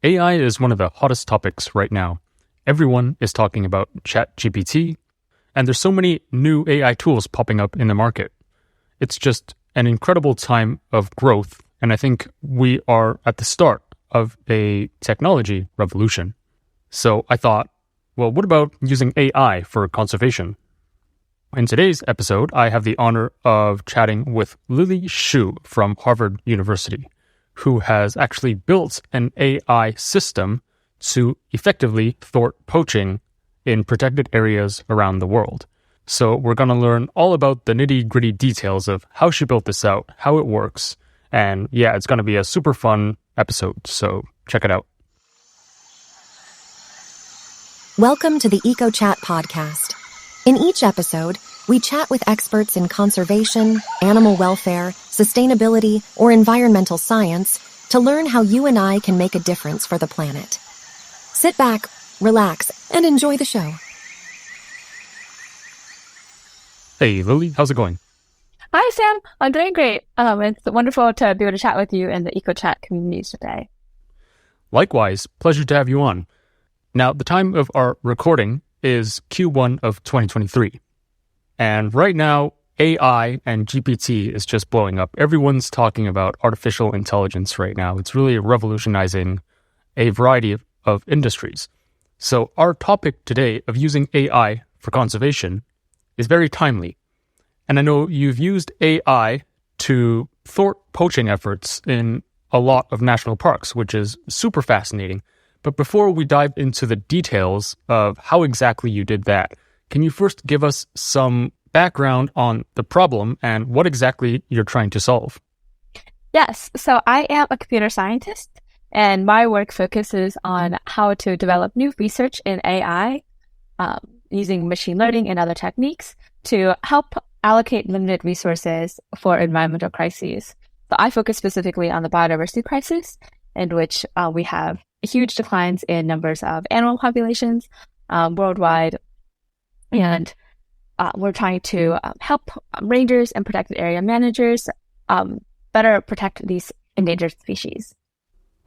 AI is one of the hottest topics right now. Everyone is talking about ChatGPT, and there's so many new AI tools popping up in the market. It's just an incredible time of growth, and I think we are at the start of a technology revolution. So I thought, well, what about using AI for conservation? In today's episode, I have the honor of chatting with Lily Xu from Harvard University, who has actually built an AI system to effectively thwart poaching in protected areas around the world. So we're going to learn all about the nitty-gritty details of how she built this out, how it works, and yeah, it's going to be a super fun episode, so check it out. Welcome to the Ecochat podcast. In each episode, we chat with experts in conservation, animal welfare, sustainability, or environmental science to learn how you and I can make a difference for the planet. Sit back, relax, and enjoy the show. Hey, Lily, how's it going? Hi, Sam. I'm doing great. It's wonderful to be able to chat with you in the Ecochat community today. Likewise, pleasure to have you on. Now, the time of our recording is Q1 of 2023. And right now, AI and GPT is just blowing up. Everyone's talking about artificial intelligence right now. It's really revolutionizing a variety of industries. So our topic today of using AI for conservation is very timely. And I know you've used AI to thwart poaching efforts in a lot of national parks, which is super fascinating. But before we dive into the details of how exactly you did that, can you first give us some background on the problem and what exactly you're trying to solve? Yes, so I am a computer scientist, and my work focuses on how to develop new research in AI using machine learning and other techniques to help allocate limited resources for environmental crises. So I focus specifically on the biodiversity crisis, in which we have huge declines in numbers of animal populations worldwide, and we're trying to help rangers and protected area managers better protect these endangered species.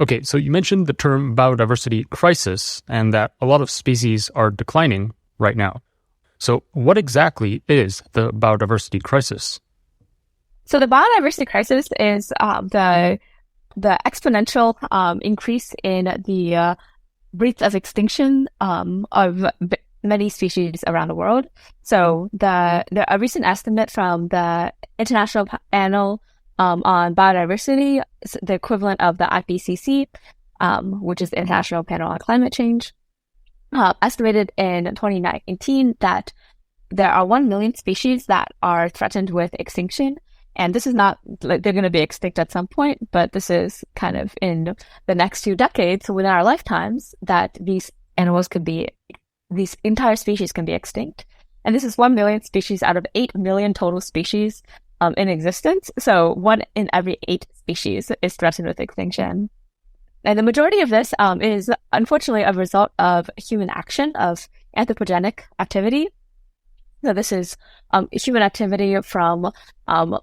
Okay, so you mentioned the term biodiversity crisis and that a lot of species are declining right now. So what exactly is the biodiversity crisis? So the biodiversity crisis is the exponential increase in the rates of extinction of many species around the world. So a recent estimate from the International Panel on Biodiversity, the equivalent of the IPCC, which is the International Panel on Climate Change, estimated in 2019 that there are 1 million species that are threatened with extinction. And this is not like they're going to be extinct at some point, but this is kind of in the next few decades, within our lifetimes, that these entire species can be extinct. And this is 1 million species out of 8 million total species in existence. So 1 in every 8 species is threatened with extinction. And the majority of this is unfortunately a result of human action, of anthropogenic activity. So this is human activity from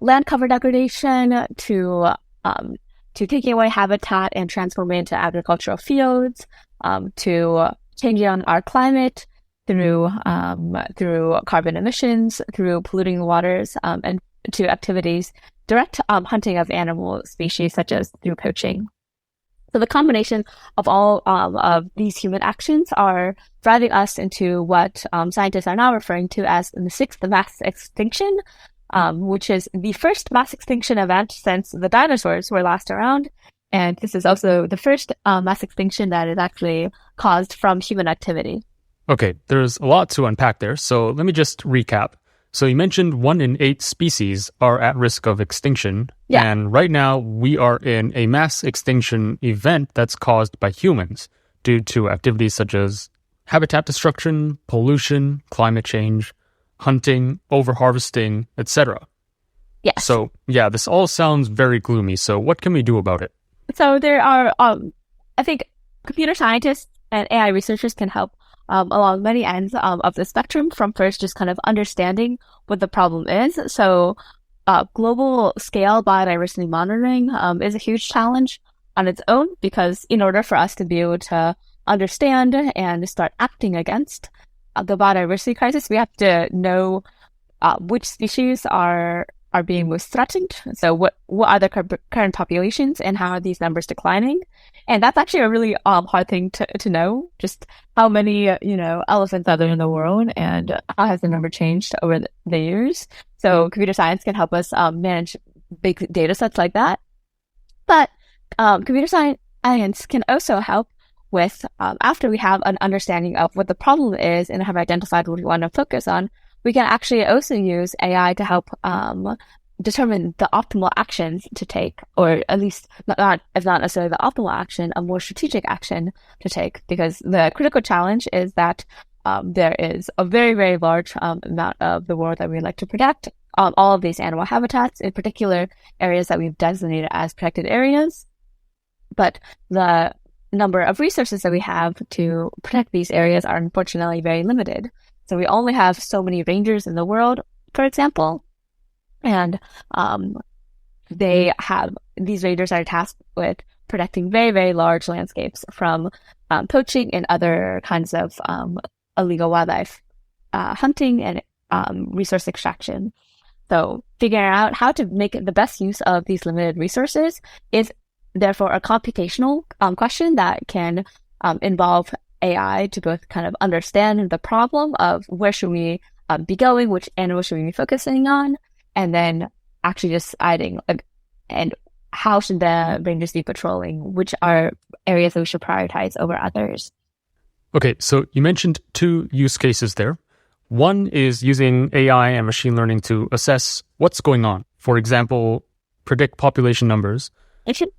land cover degradation to taking away habitat and transforming it into agricultural fields, to changing on our climate through carbon emissions, through polluting the waters, and to activities, direct hunting of animal species, such as through poaching. So the combination of all of these human actions are driving us into what scientists are now referring to as the 6th mass extinction, which is the first mass extinction event since the dinosaurs were last around. And this is also the first mass extinction that is actually caused from human activity. Okay, there's a lot to unpack there, so let me just recap. So you mentioned 1 in 8 species are at risk of extinction. Yeah. And right now we are in a mass extinction event that's caused by humans due to activities such as habitat destruction, pollution, climate change, hunting, overharvesting, etc. Yes. So yeah, this all sounds very gloomy. So what can we do about it? So there are, I think computer scientists and AI researchers can help along many ends of the spectrum, from first just kind of understanding what the problem is. So global scale biodiversity monitoring is a huge challenge. on its own, because in order for us to be able to understand and start acting against the biodiversity crisis, we have to know which species are being most threatened. So what are the current populations and how are these numbers declining? And that's actually a really hard thing to know, just how many, elephants are there in the world and how has the number changed over the years. So computer science can help us manage big data sets like that. But computer science can also help with, after we have an understanding of what the problem is and have identified what we want to focus on, we can actually also use AI to help determine the optimal actions to take, or at least if not necessarily the optimal action, a more strategic action to take. Because the critical challenge is that there is a very, very large amount of the world that we'd like to protect. All of these animal habitats, in particular areas that we've designated as protected areas. But the number of resources that we have to protect these areas are unfortunately very limited. So we only have so many rangers in the world, for example, and these rangers are tasked with protecting very, very large landscapes from poaching and other kinds of illegal wildlife hunting and resource extraction. So figuring out how to make the best use of these limited resources is therefore a computational question that can involve AI to both kind of understand the problem of where should we be going, which animals should we be focusing on, and then actually deciding and how should the rangers be patrolling, which are areas that we should prioritize over others. Okay, so you mentioned two use cases there. One is using AI and machine learning to assess what's going on. For example, predict population numbers.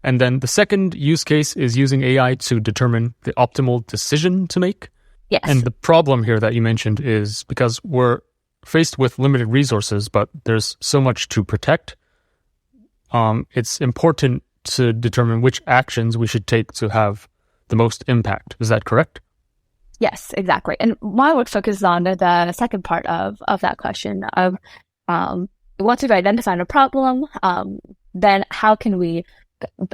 And then the second use case is using AI to determine the optimal decision to make. Yes. And the problem here that you mentioned is because we're faced with limited resources, but there's so much to protect. It's important to determine which actions we should take to have the most impact. Is that correct? Yes, exactly. And my work focuses on the second part of that question of once we've identified a problem, then how can we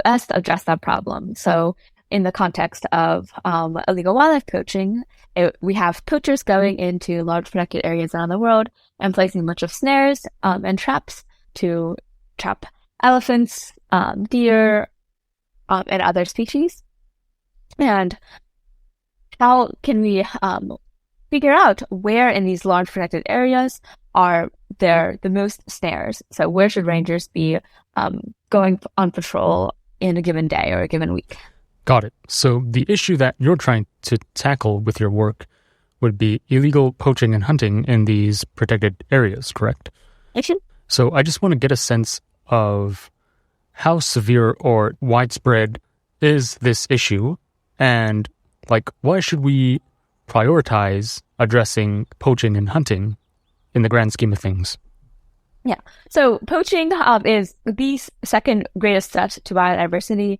best address that problem? So in the context of illegal wildlife poaching, we have poachers going into large protected areas around the world and placing a bunch of snares and traps to trap elephants, deer, and other species. And how can we figure out where in these large protected areas are there the most snares? So where should rangers be going on patrol in a given day or a given week? Got it. So the issue that you're trying to tackle with your work would be illegal poaching and hunting in these protected areas, correct? So I just want to get a sense of how severe or widespread is this issue, and why should we prioritize addressing poaching and hunting in the grand scheme of things? Yeah. So poaching is the second greatest threat to biodiversity,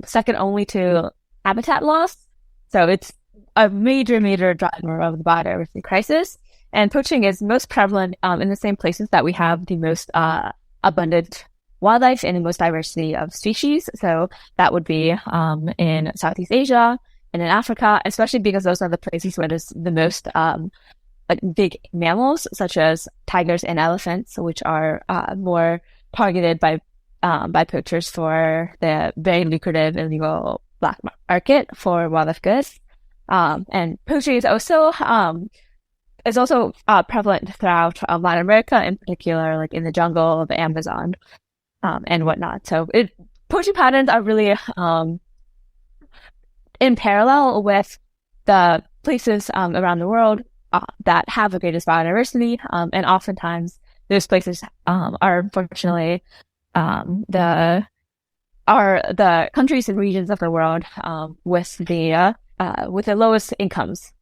second only to habitat loss. So it's a major, major driver of the biodiversity crisis. And poaching is most prevalent in the same places that we have the most abundant wildlife and the most diversity of species. So that would be in Southeast Asia and in Africa, especially because those are the places where there's the most big mammals, such as tigers and elephants, which are more targeted by poachers for the very lucrative illegal black market for wildlife goods. And poaching is also prevalent throughout Latin America, in particular, like in the jungle, the Amazon, and whatnot. So poaching patterns are really in parallel with the places around the world that have the greatest biodiversity, and oftentimes those places are unfortunately the countries and regions of the world with the lowest incomes.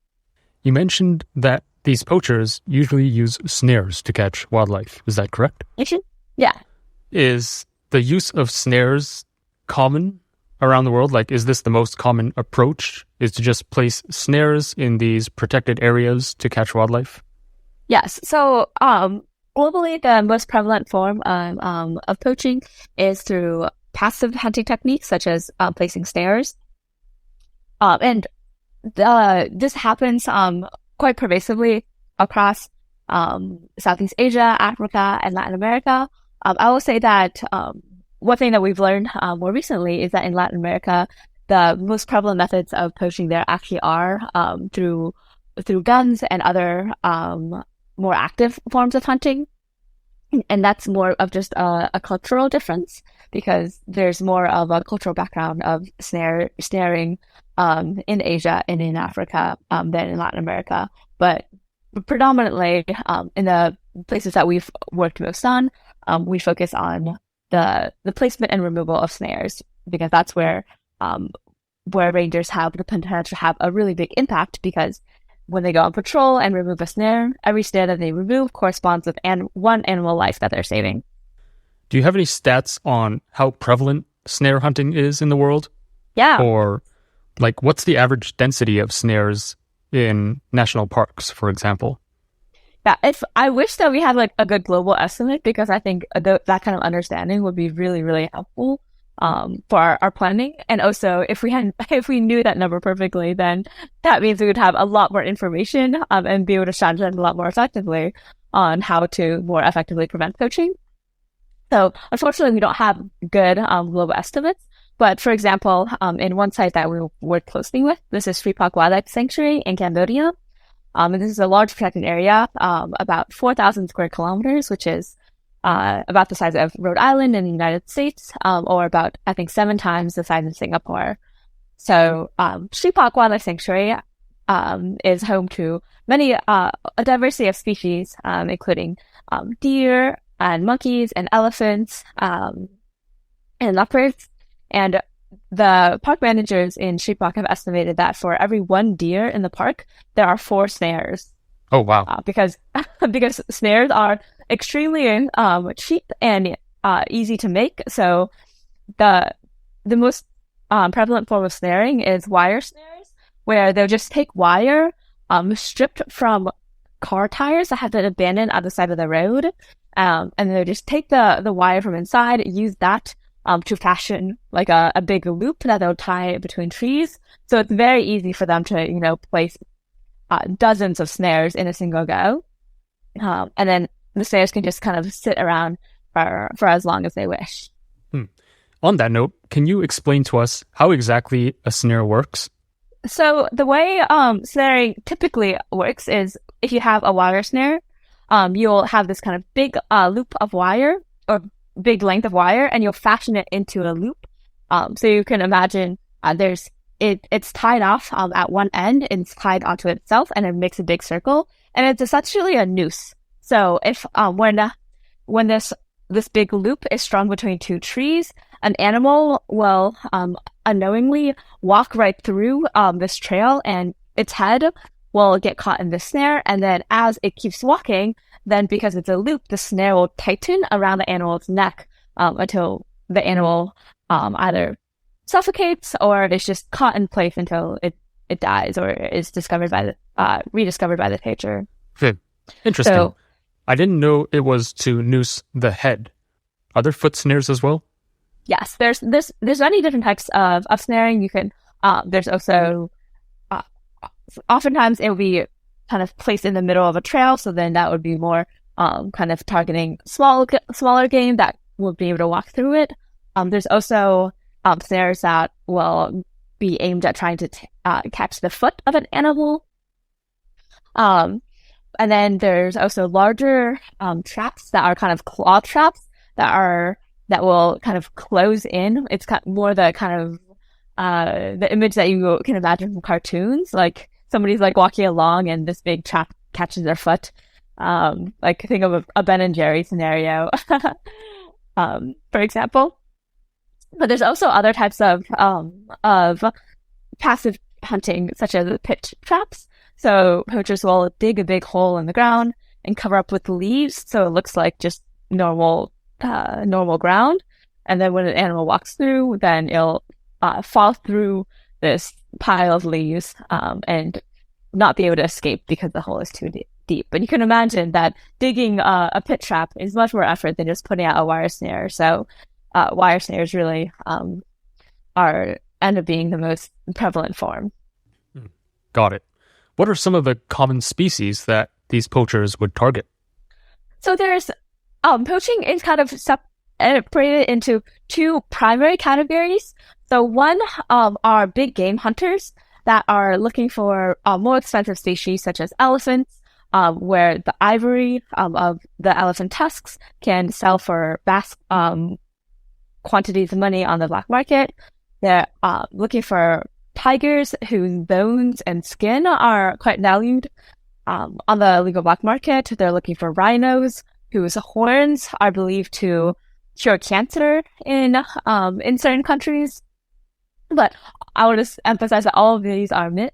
You mentioned that these poachers usually use snares to catch wildlife. Is that correct? Yeah. Is the use of snares common around the world? Is this the most common approach, is to just place snares in these protected areas to catch wildlife? Yes. So globally, the most prevalent form of poaching is through passive hunting techniques, such as placing snares. This happens quite pervasively across Southeast Asia, Africa, and Latin America. I will say that one thing that we've learned more recently is that in Latin America, the most prevalent methods of poaching there actually are through guns and other more active forms of hunting. And that's more of just a cultural difference, because there's more of a cultural background of snaring in Asia and in Africa than in Latin America. But predominantly in the places that we've worked most on, we focus on the placement and removal of snares, because that's where rangers have the potential to have a really big impact, because when they go on patrol and remove a snare, every snare that they remove corresponds with one animal life that they're saving. Do you have any stats on how prevalent snare hunting is in the world? Yeah. Or like what's the average density of snares in national parks, for example? Yeah, if I wish that we had like a good global estimate, because I think that kind of understanding would be really, really helpful for our planning. And also, if we knew that number perfectly, then that means we would have a lot more information and be able to strategize a lot more effectively on how to more effectively prevent poaching. So unfortunately, we don't have good global estimates. But for example, in one site that we work closely with, this is Sripak Wildlife Sanctuary in Cambodia. And this is a large protected area, about 4,000 square kilometers, which is about the size of Rhode Island in the United States, or about, I think, 7 times the size of Singapore. So Sripak Wildlife Sanctuary is home to a diversity of species, including deer and monkeys and elephants and leopards. And the park managers in Sripak have estimated that for every 1 deer in the park, there are 4 snares. Oh, wow. Because snares are extremely cheap and easy to make. So the most prevalent form of snaring is wire snares, where they'll just take wire stripped from car tires that have been abandoned on the side of the road, and they'll just take the wire from inside, use that to fashion like a big loop that they'll tie between trees. So it's very easy for them to place dozens of snares in a single go. And then the snares can just kind of sit around for as long as they wish. On that note, can you explain to us how exactly a snare works? So the way snaring typically works is if you have a wire snare, you'll have this kind of big loop of wire, or big length of wire, and you'll fashion it into a loop. So you can imagine it's tied off at one end, and it's tied onto itself, and it makes a big circle, and it's essentially a noose. So if when this big loop is strung between 2 trees, an animal will unknowingly walk right through this trail, and its head will get caught in the snare. And then as it keeps walking, then because it's a loop, the snare will tighten around the animal's neck until the animal either suffocates or it's just caught in place until it dies or is rediscovered by the poacher. Interesting. So, I didn't know it was to noose the head. Are there foot snares as well? yes, there's many different types of snaring. You can there's also oftentimes it will be kind of placed in the middle of a trail, so then that would be more kind of targeting smaller game that will be able to walk through it. There's also snares that will be aimed at trying to catch the foot of an animal. And then there's also larger traps that are kind of claw traps that will kind of close in. It's more the kind of the image that you can imagine from cartoons, like somebody's like walking along and this big trap catches their foot. Like think of a Ben and Jerry scenario, for example. But there's also other types of passive hunting, such as pit traps. So poachers will dig a big hole in the ground and cover up with leaves, so it looks like just normal ground. And then when an animal walks through, then it'll fall through this pile of leaves and not be able to escape because the hole is too deep. But you can imagine that digging a pit trap is much more effort than just putting out a wire snare. So wire snares really end up being the most prevalent form. Got it. What are some of the common species that these poachers would target? So there's poaching is kind of separated into two primary categories. So one are big game hunters that are looking for more expensive species such as elephants, where the ivory of the elephant tusks can sell for vast quantities of money on the black market. They're looking for tigers whose bones and skin are quite valued on the legal black market. They're looking for rhinos whose horns are believed to cure cancer in certain countries. But I want to emphasize that all of these are myths.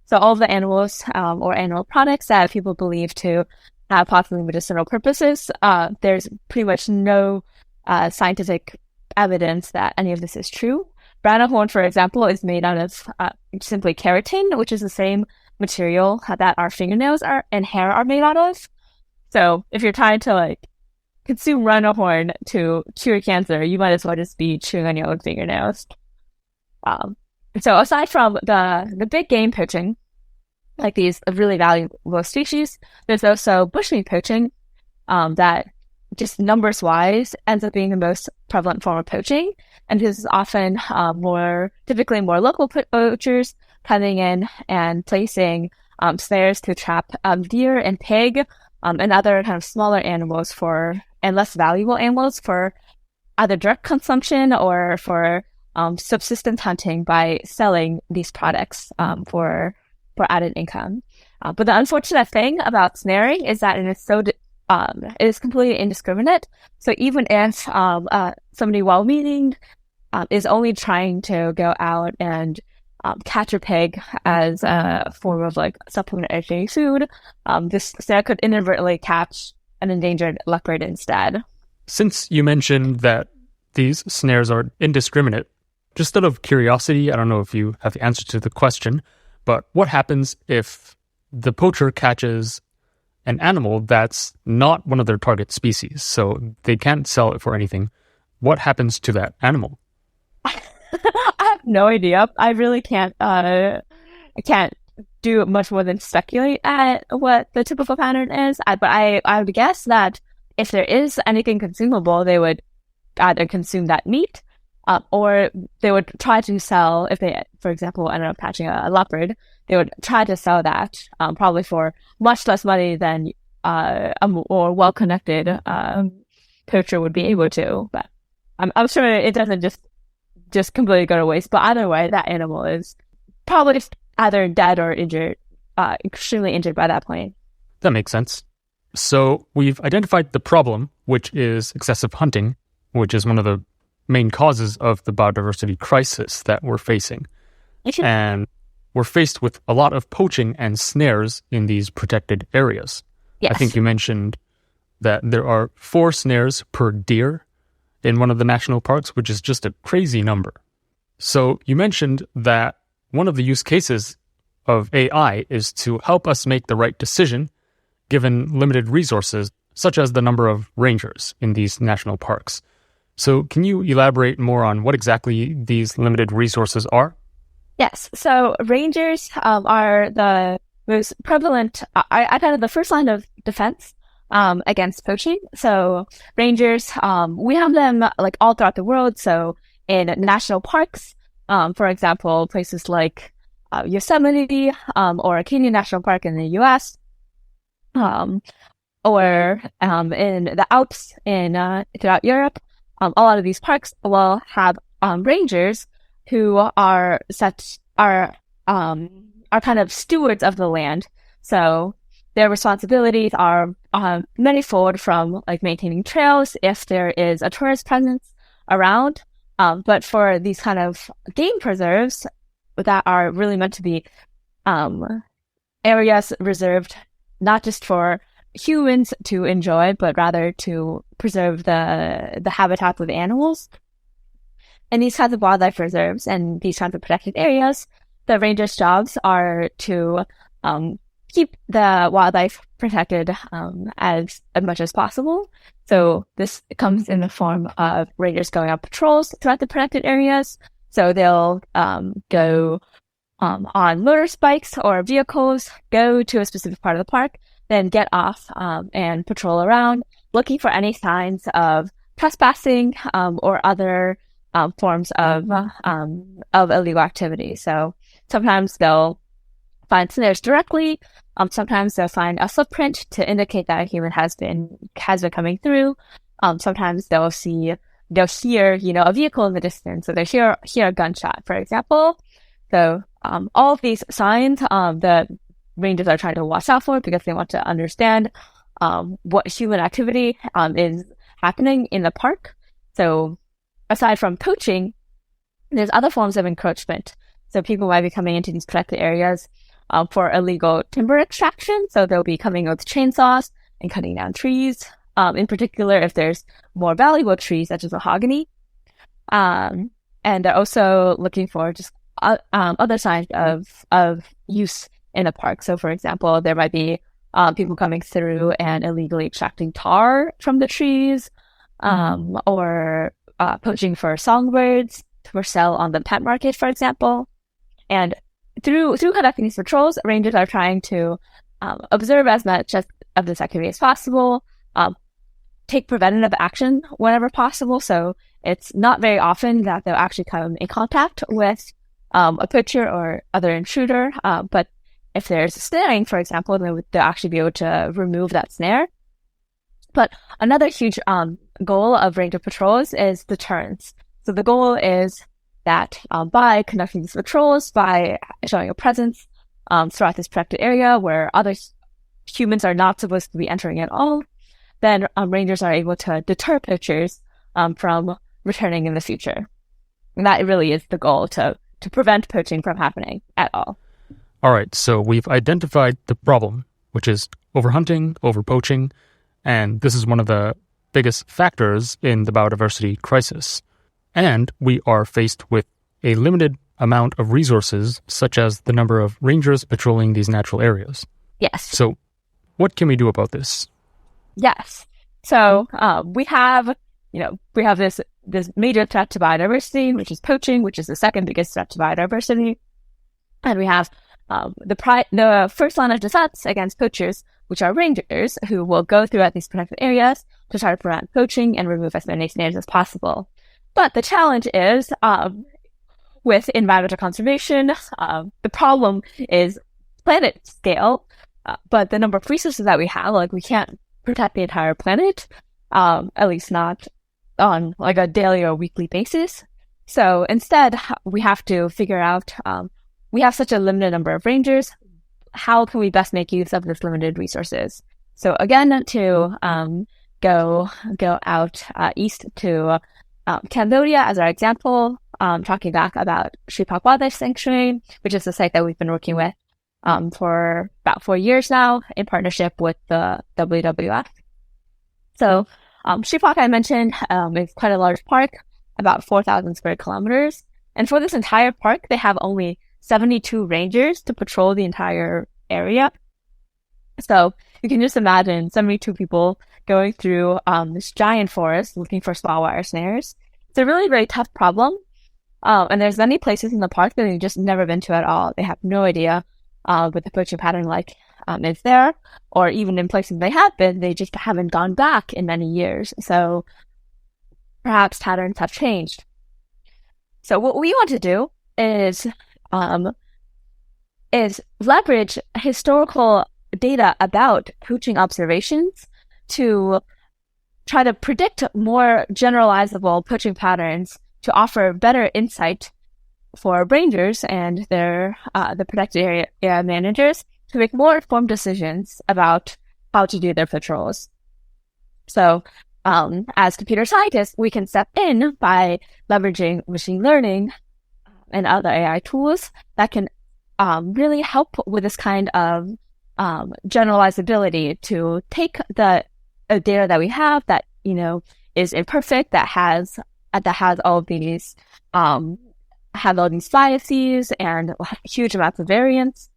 So all of the animals or animal products that people believe to have possibly medicinal purposes, there's pretty much no scientific evidence that any of this is true. Rhino horn, for example, is made out of simply keratin, which is the same material that our fingernails and hair are made out of. So if you're trying to consume rhino horn to cure cancer, you might as well just be chewing on your own fingernails. So aside from the big game poaching, like these really valuable species, there's also bushmeat poaching that just numbers wise ends up being the most prevalent form of poaching. And this is often typically more local poachers coming in and placing snares to trap deer and pig and other kind of smaller animals and less valuable animals for either direct consumption or for subsistence hunting by selling these products for added income. But the unfortunate thing about snaring is that it is completely indiscriminate. So even if somebody well-meaning is only trying to go out and catch a pig as a form of supplementary food, this snare could inadvertently catch an endangered leopard instead. Since you mentioned that these snares are indiscriminate, just out of curiosity, I don't know if you have the answer to the question, but what happens if the poacher catches an animal that's not one of their target species, so they can't sell it for anything? What happens to that animal? I have no idea. I really can't. I can't do much more than speculate at what the typical pattern is. But I would guess that if there is anything consumable, they would either consume that meat, or they would try to sell. If they, for example, ended up catching a leopard, they would try to sell that probably for much less money than a more well-connected poacher would be able to. But I'm sure it doesn't just completely go to waste. But either way, that animal is probably either dead or injured, extremely injured by that point. That makes sense. So we've identified the problem, which is excessive hunting, which is one of the main causes of the biodiversity crisis that we're facing. And we're faced with a lot of poaching and snares in these protected areas. Yes. I think you mentioned that there are 4 snares per deer in one of the national parks, which is just a crazy number. So you mentioned that one of the use cases of AI is to help us make the right decision given limited resources, such as the number of rangers in these national parks. So can you elaborate more on what exactly these limited resources are? Yes. So rangers are the most prevalent, I kind of the first line of defense against poaching. So rangers, we have them all throughout the world. So in national parks, for example, places like Yosemite or Canyon National Park in the U.S., or in the Alps throughout Europe, a lot of these parks will have rangers who are kind of stewards of the land. So their responsibilities are manifold, from maintaining trails if there is a tourist presence around. But for these kind of game preserves that are really meant to be areas reserved not just for humans to enjoy, but rather to preserve the habitat of animals. And these kinds of wildlife reserves and these kinds of protected areas, the rangers' jobs are to keep the wildlife protected as much as possible. So this comes in the form of rangers going on patrols throughout the protected areas. So they'll go on motorbikes or vehicles, go to a specific part of the park, then get off and patrol around, looking for any signs of trespassing or other forms of illegal activity. So sometimes they'll find snares directly. Sometimes they'll find a footprint to indicate that a human has been coming through. Sometimes they'll hear, a vehicle in the distance. So they hear a gunshot, for example. So all of these signs, the rangers are trying to watch out for because they want to understand what human activity is happening in the park. So aside from poaching, there's other forms of encroachment. So people might be coming into these protected areas for illegal timber extraction. So they'll be coming with chainsaws and cutting down trees. In particular, if there's more valuable trees, such as mahogany. And they're also looking for just other signs of use in a park. So, for example, there might be people coming through and illegally extracting tar from the trees, or poaching for songbirds for sale on the pet market, for example. And through conducting these patrols, rangers are trying to observe as much of this activity as possible, take preventative action whenever possible. So it's not very often that they'll actually come in contact with a poacher or other intruder. But if there's snaring, for example, then they'll actually be able to remove that snare. But another huge goal of ranger patrols is deterrence. So the goal is that by conducting these patrols, by showing a presence throughout this protected area where other humans are not supposed to be entering at all, then rangers are able to deter poachers from returning in the future. And that really is the goal, to prevent poaching from happening at all. All right, so we've identified the problem, which is overhunting, overpoaching, and this is one of the biggest factors in the biodiversity crisis. And we are faced with a limited amount of resources, such as the number of rangers patrolling these natural areas. Yes. So what can we do about this? Yes. So we have this major threat to biodiversity, which is poaching, which is the second biggest threat to biodiversity. And we have the first line of defense against poachers, which are rangers, who will go throughout these protected areas to try to prevent poaching and remove as many snares as possible. But the challenge is, with environmental conservation, the problem is planet scale, but the number of resources that we have, we can't protect the entire planet, at least not on a daily or weekly basis. So instead, we have to figure out, we have such a limited number of rangers, how can we best make use of this limited resources? So again, to go out east to Cambodia as our example, talking back about Shipak Wildlife Sanctuary, which is a site that we've been working with for about 4 years now in partnership with the WWF. So Shipak, I mentioned, is quite a large park, about 4,000 square kilometers. And for this entire park, they have only 72 rangers to patrol the entire area. So you can just imagine 72 people going through this giant forest looking for small wire snares. It's a really, very tough problem. And there's many places in the park that they've just never been to at all. They have no idea what the poaching pattern is there, or even in places they have been, they just haven't gone back in many years. So perhaps patterns have changed. So what we want to do is leverage historical data about poaching observations to try to predict more generalizable poaching patterns to offer better insight for rangers and the protected area managers to make more informed decisions about how to do their patrols. So as computer scientists, we can step in by leveraging machine learning and other AI tools that can really help with this kind of generalizability to take the data that we have that is imperfect, that has all these biases and huge amounts of variance,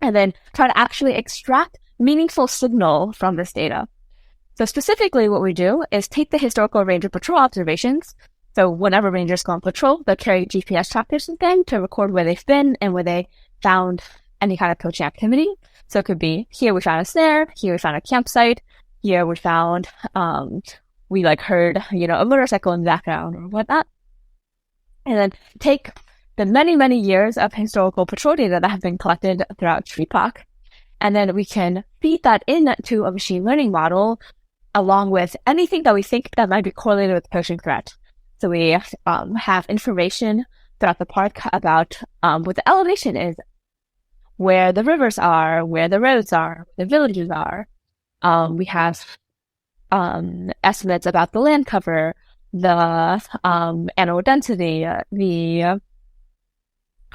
and then try to actually extract meaningful signal from this data. So specifically what we do is take the historical ranger patrol observations. So whenever rangers go on patrol, they'll carry GPS trackers with them to record where they've been and where they found any kind of poaching activity. So it could be, here we found a snare, here we found a campsite, here we found, we heard, a motorcycle in the background or whatnot. And then take the many, many years of historical patrol data that have been collected throughout TreePoc, and then we can feed that into a machine learning model along with anything that we think that might be correlated with the poaching threat. So we have information throughout the park about what the elevation is, where the rivers are, where the roads are, where the villages are. We have estimates about the land cover, the animal density,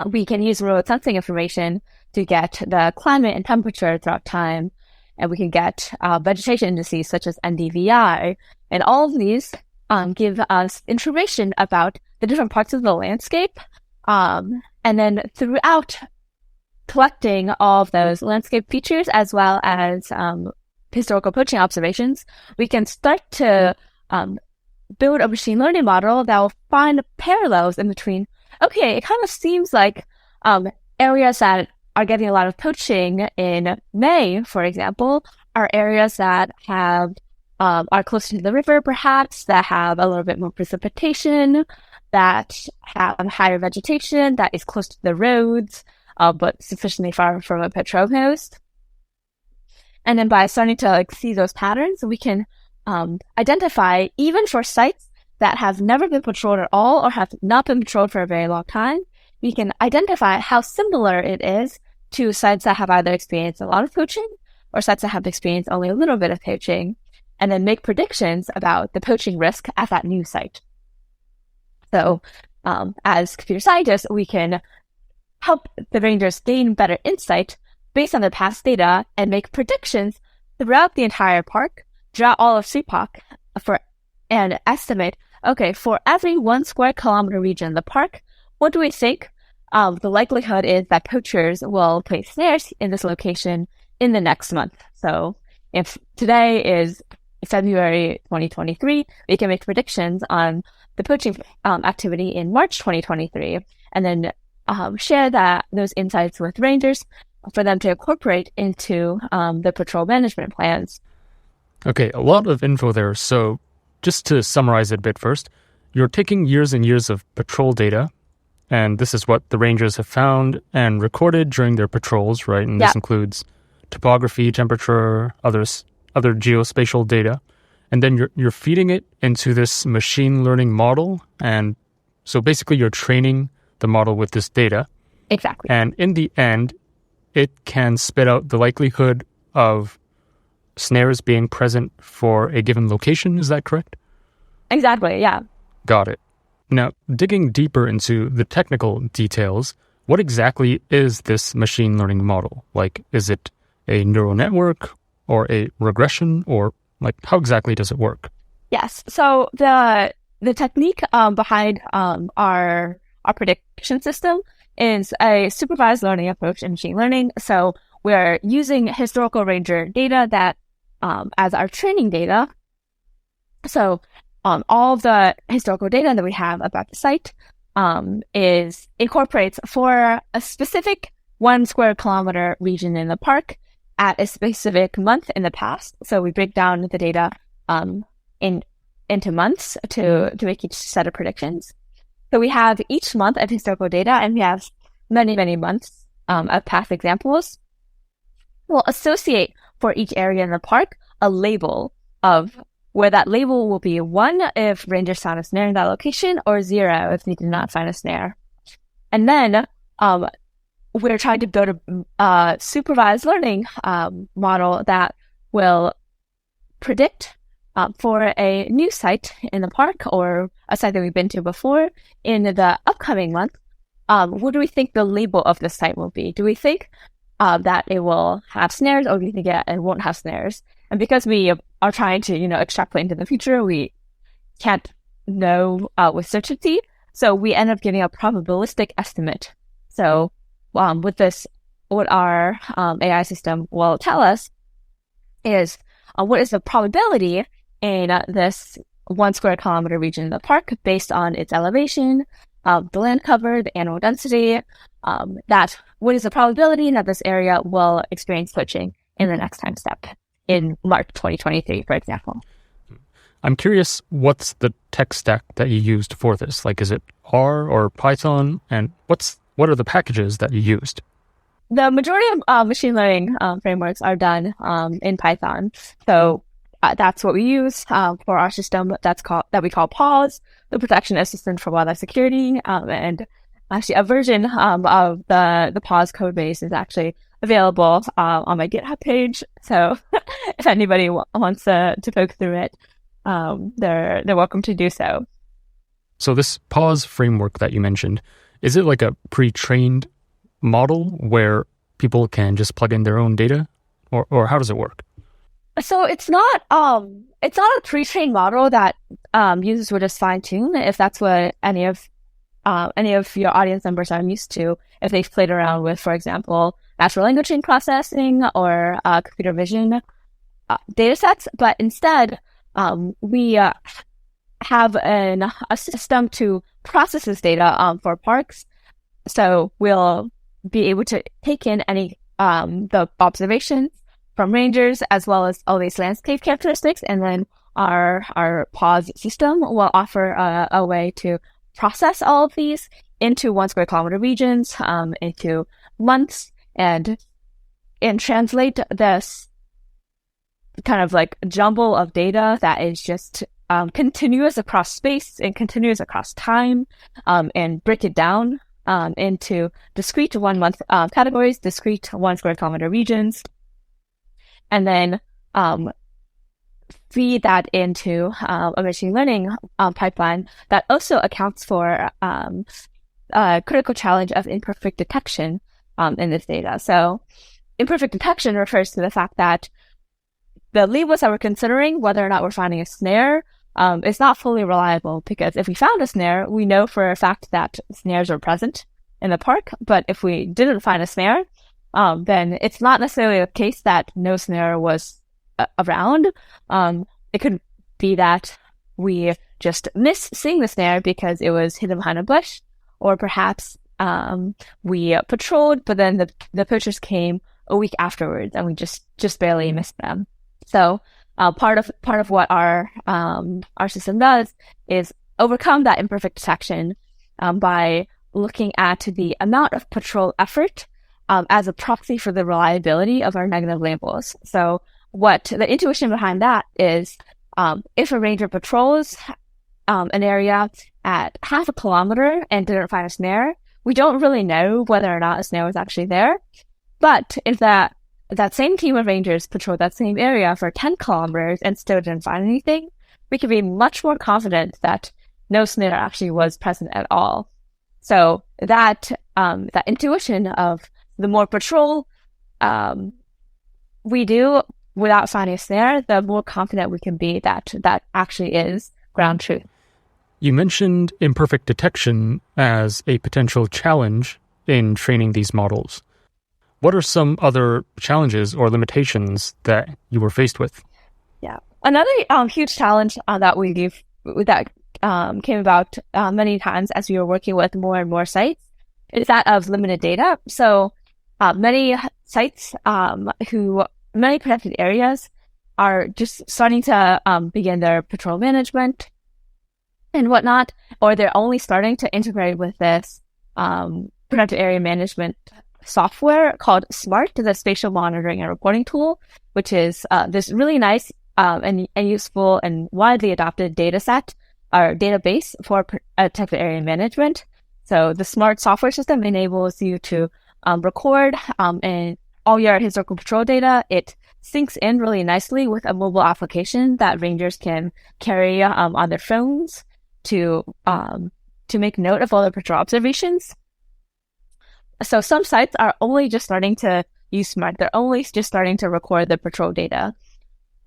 we can use remote sensing information to get the climate and temperature throughout time, and we can get vegetation indices such as NDVI, and all of these give us information about the different parts of the landscape, and then throughout collecting all of those landscape features as well as historical poaching observations, we can start to build a machine learning model that will find parallels in between. Okay, it kind of seems like areas that are getting a lot of poaching in May, for example, are areas that have are closer to the river, perhaps, that have a little bit more precipitation, that have higher vegetation, that is close to the roads, but sufficiently far from a patrol post. And then by starting to see those patterns, we can identify, even for sites that have never been patrolled at all or have not been patrolled for a very long time, we can identify how similar it is to sites that have either experienced a lot of poaching or sites that have experienced only a little bit of poaching, and then make predictions about the poaching risk at that new site. So as computer scientists, we can help the rangers gain better insight based on their past data and make predictions throughout the entire park, throughout all of TreePoc, and estimate, okay, for every 1 square kilometer region in the park, what do we think the likelihood is that poachers will place snares in this location in the next month? So if today is February 2023, we can make predictions on the poaching activity in March 2023, and then share those insights with rangers for them to incorporate into the patrol management plans. Okay, a lot of info there. So just to summarize it a bit first, you're taking years and years of patrol data, and this is what the rangers have found and recorded during their patrols, right? And this includes topography, temperature, other geospatial data. And then you're feeding it into this machine learning model. And so basically you're training the model with this data. Exactly. And in the end, it can spit out the likelihood of snares being present for a given location. Is that correct? Exactly, yeah. Got it. Now, digging deeper into the technical details, what exactly is this machine learning model? Like, is it a neural network or a regression, or how exactly does it work? Yes. So the technique behind our prediction system is a supervised learning approach in machine learning. So we're using historical ranger data that as our training data. So all of the historical data that we have about the site incorporates for a specific 1 square kilometer region in the park at a specific month in the past. So we break down the data into months to make each set of predictions. So we have each month of historical data, and we have many, many months of past examples. We'll associate for each area in the park a label of where that label will be 1 if rangers found a snare in that location, or 0 if they did not find a snare. And then we're trying to build a supervised learning model that will predict for a new site in the park or a site that we've been to before in the upcoming month. What do we think the label of the site will be? Do we think that it will have snares, or do we think it won't have snares? And because we are trying to, extrapolate into the future, we can't know with certainty. So we end up getting a probabilistic estimate. So with this, what our AI system will tell us is what is the probability in this 1 square kilometer region of the park based on its elevation, the land cover, the animal density, that what is the probability that this area will experience poaching in the next time step in March 2023, for example. I'm curious, what's the tech stack that you used for this? Like, is it R or Python? And what are the packages that you used? The majority of machine learning frameworks are done in Python. So that's what we use for our system that we call PAWS, the Protection Assistant for Wildlife Security. And actually a version of the PAWS code base is actually available on my GitHub page. So if anybody wants to poke through it, they're welcome to do so. So this PAWS framework that you mentioned, is it like a pre-trained model where people can just plug in their own data, or how does it work? So it's not a pre-trained model that users would just fine-tune if that's what any of your audience members are used to. If they've played around with, for example, natural language processing or computer vision data sets, but instead we have a system to process this data for parks. So we'll be able to take in any the observations from rangers as well as all these landscape characteristics, and then our PAWS system will offer a way to process all of these into 1 square kilometer regions, into months, and translate this kind of like jumble of data that is just continuous across space and continuous across time, and break it down into discrete 1 month categories, discrete 1 square kilometer regions, and then feed that into a machine learning pipeline that also accounts for a critical challenge of imperfect detection in this data. So imperfect detection refers to the fact that the labels that we're considering, whether or not we're finding a snare, is not fully reliable, because if we found a snare, we know for a fact that snares are present in the park. But if we didn't find a snare, then it's not necessarily the case that no snare was around. It could be that we just missed seeing the snare because it was hidden behind a bush, or perhaps we patrolled, but then the poachers came a week afterwards and we just barely missed them. So part of what our system does is overcome that imperfect detection by looking at the amount of patrol effort as a proxy for the reliability of our negative labels. So what the intuition behind that is, if a ranger patrols an area at 0.5 kilometer and didn't find a snare, we don't really know whether or not a snare was actually there. But if that same team of rangers patrolled that same area for 10 kilometers and still didn't find anything, we can be much more confident that no snare actually was present at all. So that intuition of the more patrol we do without finding a snare, the more confident we can be that actually is ground truth. You mentioned imperfect detection as a potential challenge in training these models. What are some other challenges or limitations that you were faced with? Yeah, another huge challenge that came about many times as we were working with more and more sites is that of limited data. So many sites many protected areas are just starting to begin their patrol management and whatnot, or they're only starting to integrate with this protected area management software called SMART, the Spatial Monitoring and Reporting Tool, which is this really nice and useful and widely adopted data set or database for protected area management. So the SMART software system enables you to record and all your historical patrol data. It syncs in really nicely with a mobile application that rangers can carry on their phones to make note of all their patrol observations. So some sites are only just starting to use SMART. They're only just starting to record the patrol data.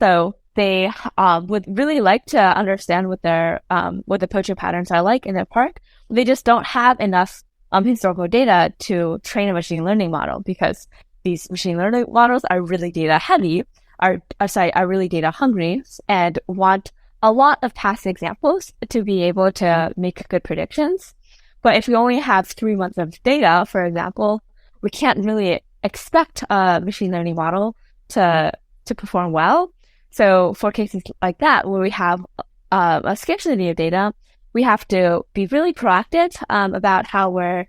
So they would really like to understand what the poaching patterns are like in their park. They just don't have enough historical data to train a machine learning model, because these machine learning models are really data heavy. are really data hungry and want a lot of past examples to be able to make good predictions. But if we only have 3 months of data, for example, we can't really expect a machine learning model to perform well. So for cases like that, where we have a scarcity of data, we have to be really proactive about how we're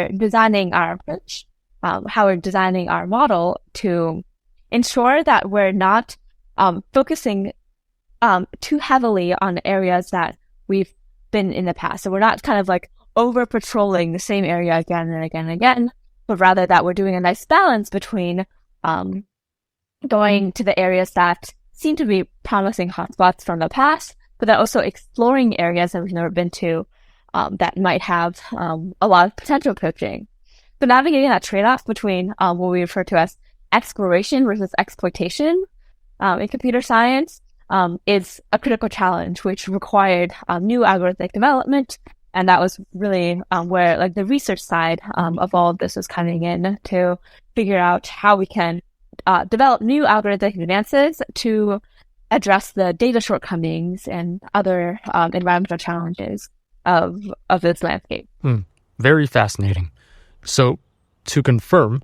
designing our approach, how we're designing our model to ensure that we're not focusing too heavily on areas that we've been in the past. So we're not kind of like over patrolling the same area again and again and again, but rather that we're doing a nice balance between going to the areas that seem to be promising hotspots from the past, but then also exploring areas that we've never been to that might have a lot of potential poaching. So navigating that trade-off between what we refer to as exploration versus exploitation in computer science is a critical challenge, which required new algorithmic development. And that was really where like the research side of all of this was coming in to figure out how we can develop new algorithmic advances to address the data shortcomings and other environmental challenges of this landscape. Very fascinating. So to confirm,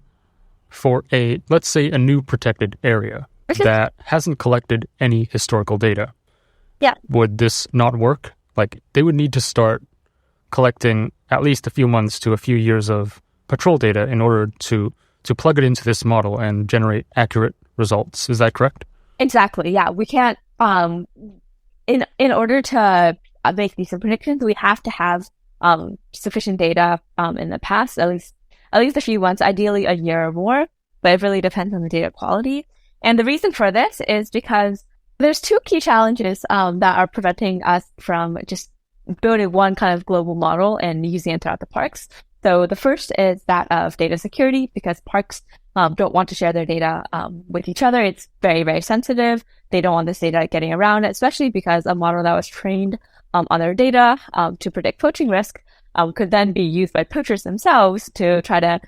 for let's say a new protected area that hasn't collected any historical data, would this not work? Like they would need to start collecting at least a few months to a few years of patrol data in order to plug it into this model and generate accurate results. Is that correct? Exactly. Yeah, we can't. In order to make these predictions, we have to have sufficient data in the past, at least a few months, ideally a year or more. But it really depends on the data quality. And the reason for this is because there's two key challenges that are preventing us from just building one kind of global model and using it throughout the parks. So the first is that of data security, because parks don't want to share their data with each other. It's very, very sensitive. They don't want this data getting around, especially because a model that was trained on their data to predict poaching risk could then be used by poachers themselves to try to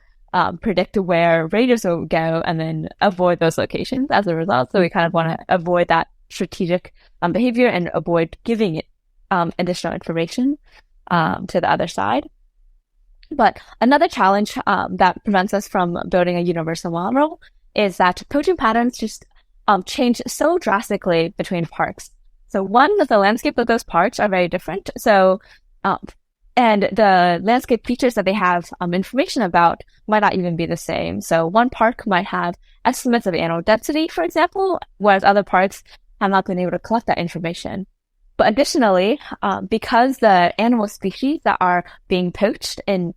predict where raiders will go and then avoid those locations as a result. So we kind of want to avoid that strategic behavior and avoid giving it additional information to the other side. But another challenge that prevents us from building a universal model is that poaching patterns just change so drastically between parks. So one, the landscape of those parks are very different. So, and the landscape features that they have information about might not even be the same. So one park might have estimates of animal density, for example, whereas other parks have not been able to collect that information. But additionally, because the animal species that are being poached in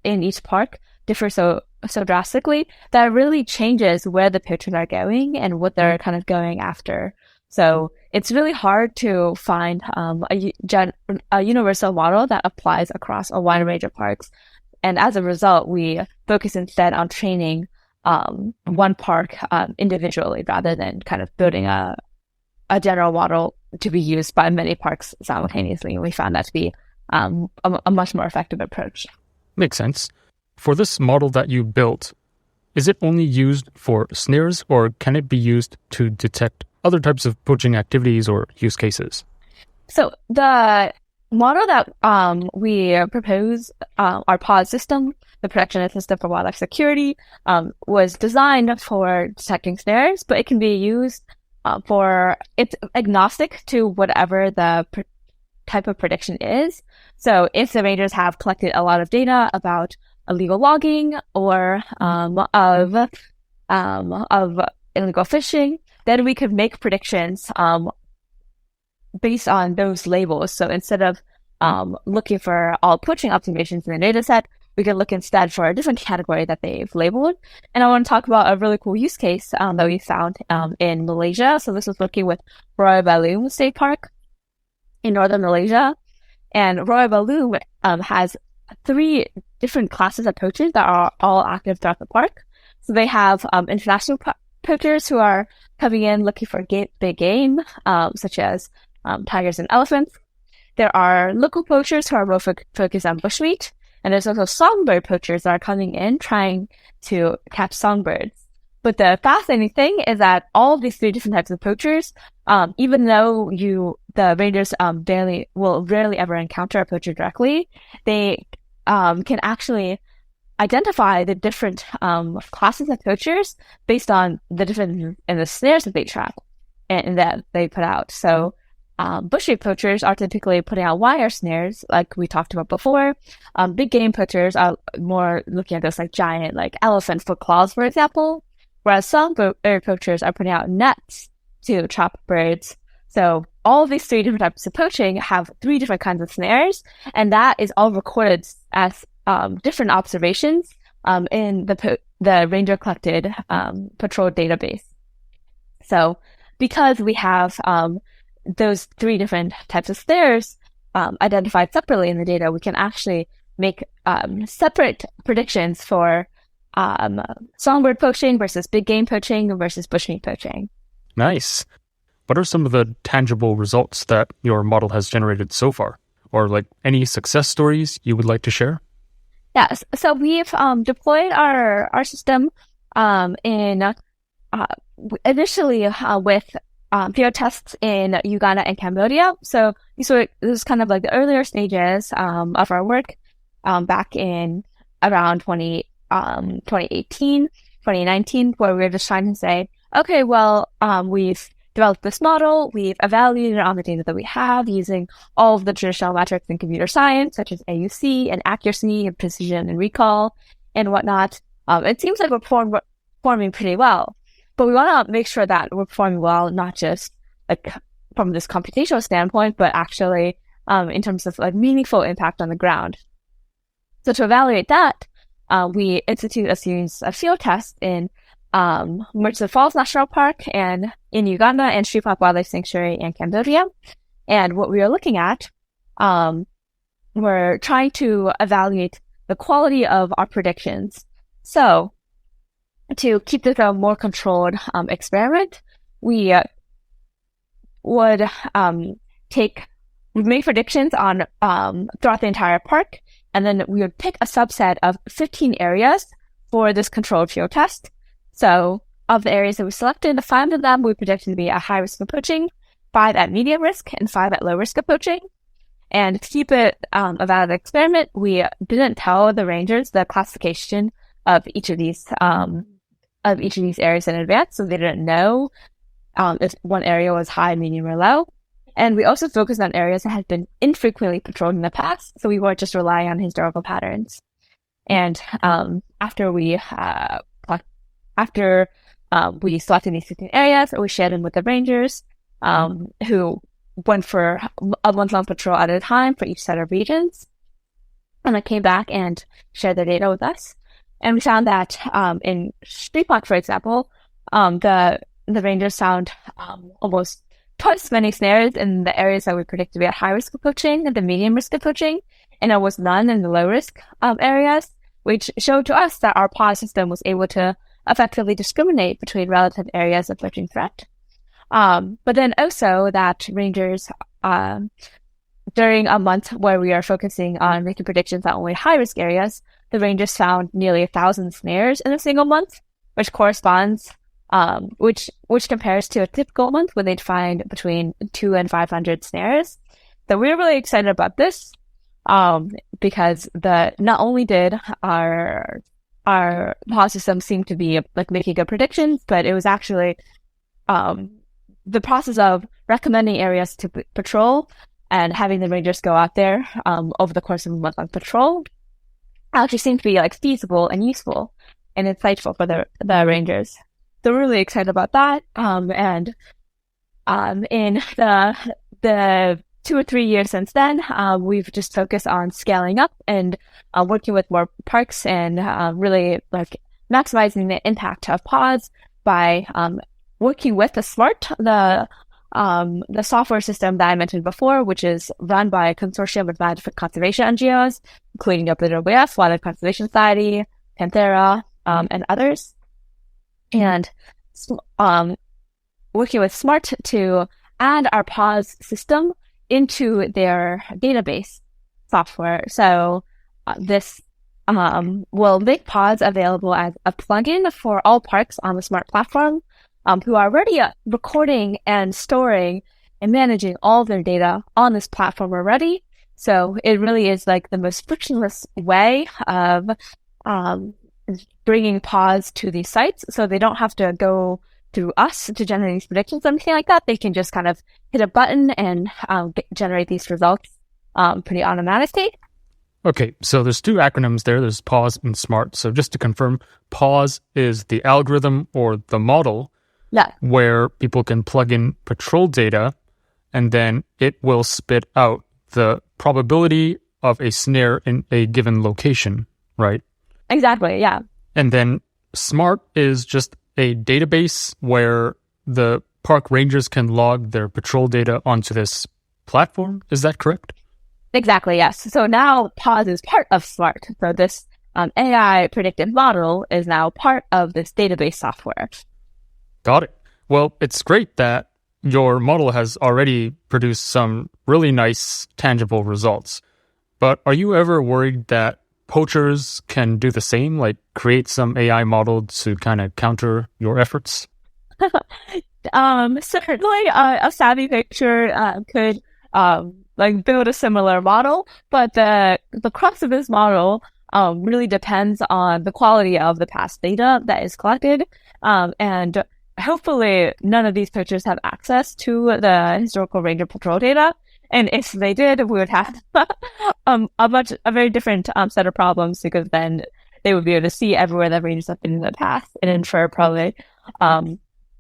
each park differ so drastically, that really changes where the poachers are going and what they're kind of going after. So it's really hard to find a universal model that applies across a wide range of parks. And as a result, we focus instead on training one park individually rather than kind of building a general model to be used by many parks simultaneously. And we found that to be a much more effective approach. Makes sense. For this model that you built, is it only used for snares, or can it be used to detect other types of poaching activities or use cases? So the model that we propose, our PAWS system, the Protection System for Wildlife Security, was designed for detecting snares, but it can be used it's agnostic to whatever the type of prediction is. So if the rangers have collected a lot of data about illegal logging or of illegal fishing, then we could make predictions based on those labels. So instead of looking for all poaching observations in the data set, we can look instead for a different category that they've labeled. And I want to talk about a really cool use case that we found in Malaysia. So this was working with Royal Balloon State Park in northern Malaysia. And Royal Balloon has 3 different classes of poachers that are all active throughout the park. So they have international poachers who are coming in looking for big game, such as tigers and elephants. There are local poachers who are more focused on bushmeat. And there's also songbird poachers that are coming in trying to catch songbirds. But the fascinating thing is that all of these three different types of poachers, even though the rangers will rarely ever encounter a poacher directly, they can actually identify the different classes of poachers based on the different in the snares that they trap and that they put out. So bushmeat poachers are typically putting out wire snares, like we talked about before. Big game poachers are more looking at those like giant, like elephant foot claws, for example. Whereas some bird poachers are putting out nets to trap birds. So all of these three different types of poaching have three different kinds of snares, and that is all recorded as different observations in the ranger collected patrol database. So because we have those three different types of snares identified separately in the data, we can actually make separate predictions for songbird poaching versus big game poaching versus bushmeat poaching. Nice. What are some of the tangible results that your model has generated so far? Or like any success stories you would like to share? Yes. So we've deployed our system initially with field tests in Uganda and Cambodia. So this was kind of like the earlier stages of our work back in around 2018, 2019, where we were just trying to say, okay, well, we've developed this model, we've evaluated it on the data that we have using all of the traditional metrics in computer science, such as AUC and accuracy and precision and recall and whatnot. It seems like we're performing pretty well, but we want to make sure that we're performing well, not just like from this computational standpoint, but actually in terms of like meaningful impact on the ground. So to evaluate that, we institute a series of field tests in Mertz Falls National Park and in Uganda and Sripak Wildlife Sanctuary in Cambodia. And what we are looking at, we're trying to evaluate the quality of our predictions. So to keep this a more controlled experiment, we would make predictions on throughout the entire park, and then we would pick a subset of 15 areas for this controlled field test. So of the areas that we selected, 5 of them we predicted to be at high risk of poaching, 5 at medium risk, and 5 at low risk of poaching. And to keep it a valid experiment, we didn't tell the rangers the classification of each of these areas in advance, so they didn't know if one area was high, medium, or low. And we also focused on areas that had been infrequently patrolled in the past, so we weren't just relying on historical patterns. And after we selected these 15 areas, we shared them with the rangers, who went for a month-long patrol at a time for each set of regions. And they came back and shared their data with us. And we found that in Sripak, for example, the rangers found almost twice as many snares in the areas that we predicted to be at high risk of poaching and the medium risk of poaching, and there was none in the low risk areas, which showed to us that our PAWS system was able to effectively discriminate between relative areas of poaching threat. But then also that rangers, during a month where we are focusing on making predictions on only high-risk areas, the rangers found nearly 1,000 snares in a single month, which corresponds, which compares to a typical month when they'd find between 200 and 500 snares. So we're really excited about this, because not only did our PAWS system seem to be like making good predictions, but it was actually the process of recommending areas to patrol and having the rangers go out there over the course of a month on patrol actually seemed to be like feasible and useful and insightful for the rangers. So we're really excited about that. And in the 2 or 3 years since then, we've just focused on scaling up and working with more parks and really like maximizing the impact of PAWS by working with the SMART, the software system that I mentioned before, which is run by a consortium of wildlife conservation NGOs, including WWF, Wildlife Conservation Society, Panthera, and others. And working with SMART to add our PAWS system into their database software. So this will make PAWS available as a plugin for all parks on the Smart platform who are already recording and storing and managing all of their data on this platform already. So it really is like the most frictionless way of bringing PAWS to these sites. So they don't have to go through us to generate these predictions or anything like that. They can just kind of hit a button and generate these results pretty automatically. Okay, so there's two acronyms there. There's PAWS and SMART. So just to confirm, PAWS is the algorithm or the model where people can plug in patrol data, and then it will spit out the probability of a snare in a given location, right? Exactly, yeah. And then SMART is just a database where the park rangers can log their patrol data onto this platform. Is that correct? Exactly, yes. So now PAWS is part of SMART. So this AI predictive model is now part of this database software. Got it. Well, it's great that your model has already produced some really nice, tangible results. But are you ever worried that poachers can do the same, like create some AI model to kind of counter your efforts? Certainly, a savvy poacher could build a similar model, but the crux of this model really depends on the quality of the past data that is collected, and hopefully none of these poachers have access to the historical ranger patrol data. And if they did, we would have a very different set of problems, because then they would be able to see everywhere that rangers have been in the past and infer probably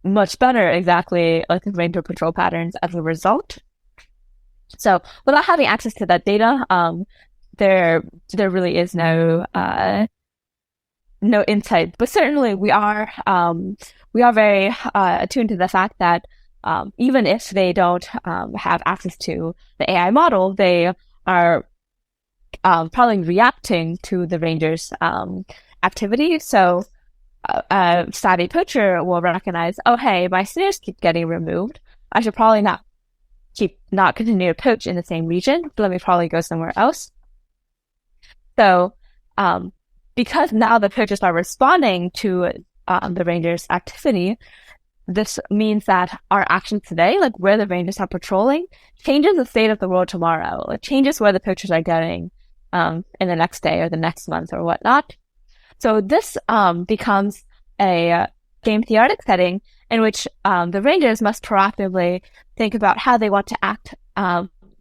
much better exactly like the ranger patrol patterns as a result. So without having access to that data, there really is no insight. But certainly we are very attuned to the fact that even if they don't have access to the AI model, they are probably reacting to the ranger's activity. So a savvy poacher will recognize, oh, hey, my snares keep getting removed. I should probably not continue to poach in the same region, but let me probably go somewhere else. So because now the poachers are responding to the ranger's activity, this means that our actions today, like where the rangers are patrolling, changes the state of the world tomorrow. It changes where the poachers are going in the next day or the next month or whatnot. So this becomes a game theoretic setting in which the rangers must proactively think about how they want to act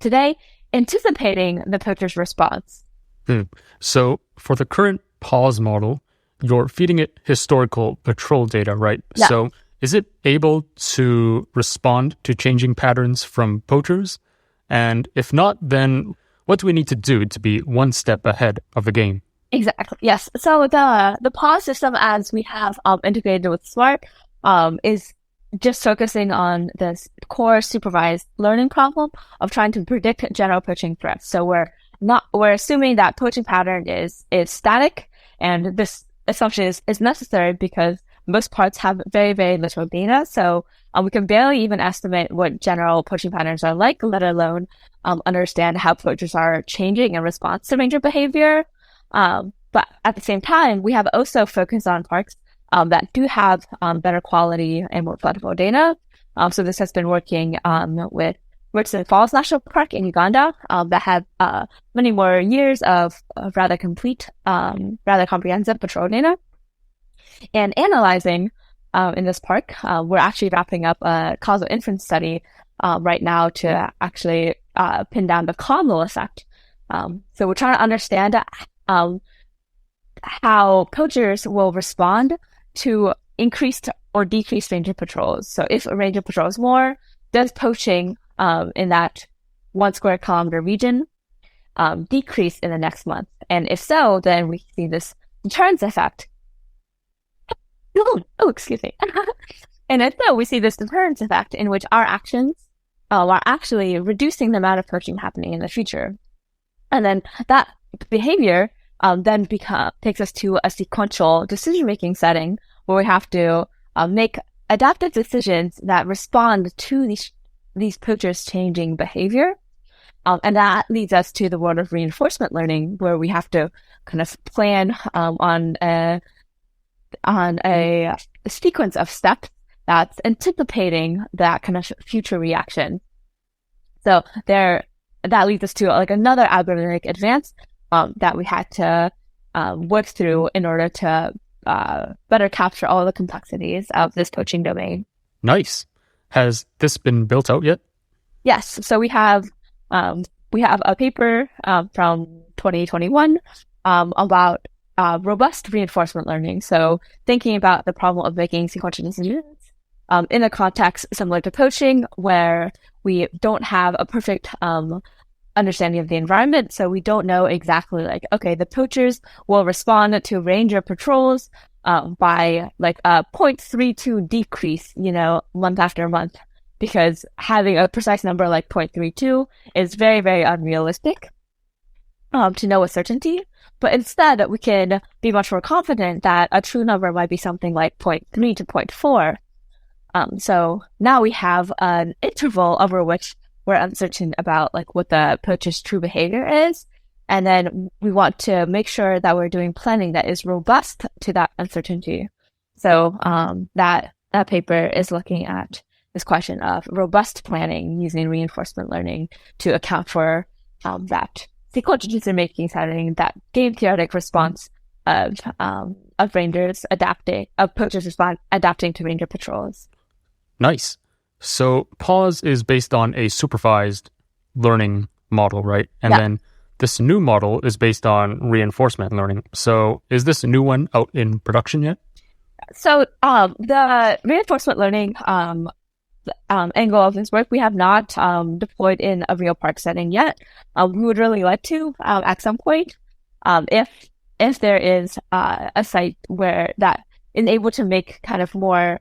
today, anticipating the poacher's response. So for the current PAWS model, you're feeding it historical patrol data, right? Yeah. So is it able to respond to changing patterns from poachers? And if not, then what do we need to do to be one step ahead of the game? Exactly. Yes. So the PAWS system, as we have integrated with Smart, is just focusing on this core supervised learning problem of trying to predict general poaching threats. So we're assuming that poaching pattern is static, and this assumption is necessary because most parts have very, very little data. So we can barely even estimate what general poaching patterns are like, let alone understand how poachers are changing in response to ranger behavior. But at the same time, we have also focused on parks that do have better quality and more plentiful data. So this has been working with Richardson Falls National Park in Uganda that have many more years of rather complete, rather comprehensive patrol data. And analyzing in this park, we're actually wrapping up a causal inference study right now to actually pin down the causal effect. So we're trying to understand how poachers will respond to increased or decreased ranger patrols. So if a ranger patrols more, does poaching in that 1 square kilometer region decrease in the next month? And if so, then we see this deterrence effect. Oh, excuse me. And if so, we see this deterrence effect in which our actions are actually reducing the amount of poaching happening in the future. And then that behavior then takes us to a sequential decision-making setting where we have to make adaptive decisions that respond to these poachers' changing behavior. And that leads us to the world of reinforcement learning, where we have to kind of plan on a sequence of steps that's anticipating that kind of future reaction. So that leads us to like another algorithmic advance that we had to work through in order to better capture all the complexities of this poaching domain. Nice. Has this been built out yet? Yes. So we have a paper from 2021 about robust reinforcement learning. So thinking about the problem of making sequential decisions in a context similar to poaching, where we don't have a perfect understanding of the environment. So we don't know exactly like, okay, the poachers will respond to ranger patrols by like a 0.32 decrease, month after month, because having a precise number like 0.32 is very, very unrealistic to know with certainty. But instead, we can be much more confident that a true number might be something like 0.3 to 0.4. So now we have an interval over which we're uncertain about like what the poacher's true behavior is. And then we want to make sure that we're doing planning that is robust to that uncertainty. So that paper is looking at this question of robust planning using reinforcement learning to account for that sequential decision-making setting, that game theoretic response of poachers adapting to ranger patrols. Nice. So PAWS is based on a supervised learning model, right? And then this new model is based on reinforcement learning. So is this new one out in production yet? So the reinforcement learning angle of this work, we have not deployed in a real park setting yet. We would really like to at some point, if there is a site where that is able to make kind of more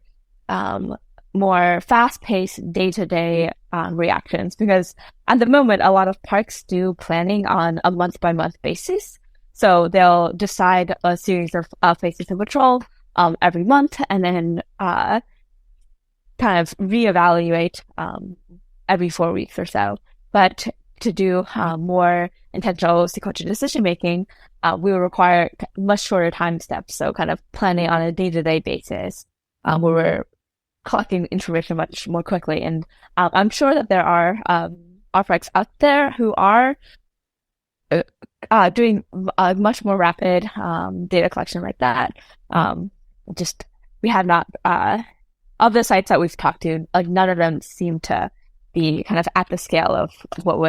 fast-paced day-to-day reactions, because at the moment a lot of parks do planning on a month-by-month basis. So they'll decide a series of places to patrol every month, and then kind of reevaluate every 4 weeks or so. But to do more intentional sequential decision making, we will require much shorter time steps. So kind of planning on a day-to-day basis, where we're collecting information much more quickly. And I'm sure that there are parks out there who are doing much more rapid data collection like that. We have not, of the sites that we've talked to, like none of them seem to be kind of at the scale of what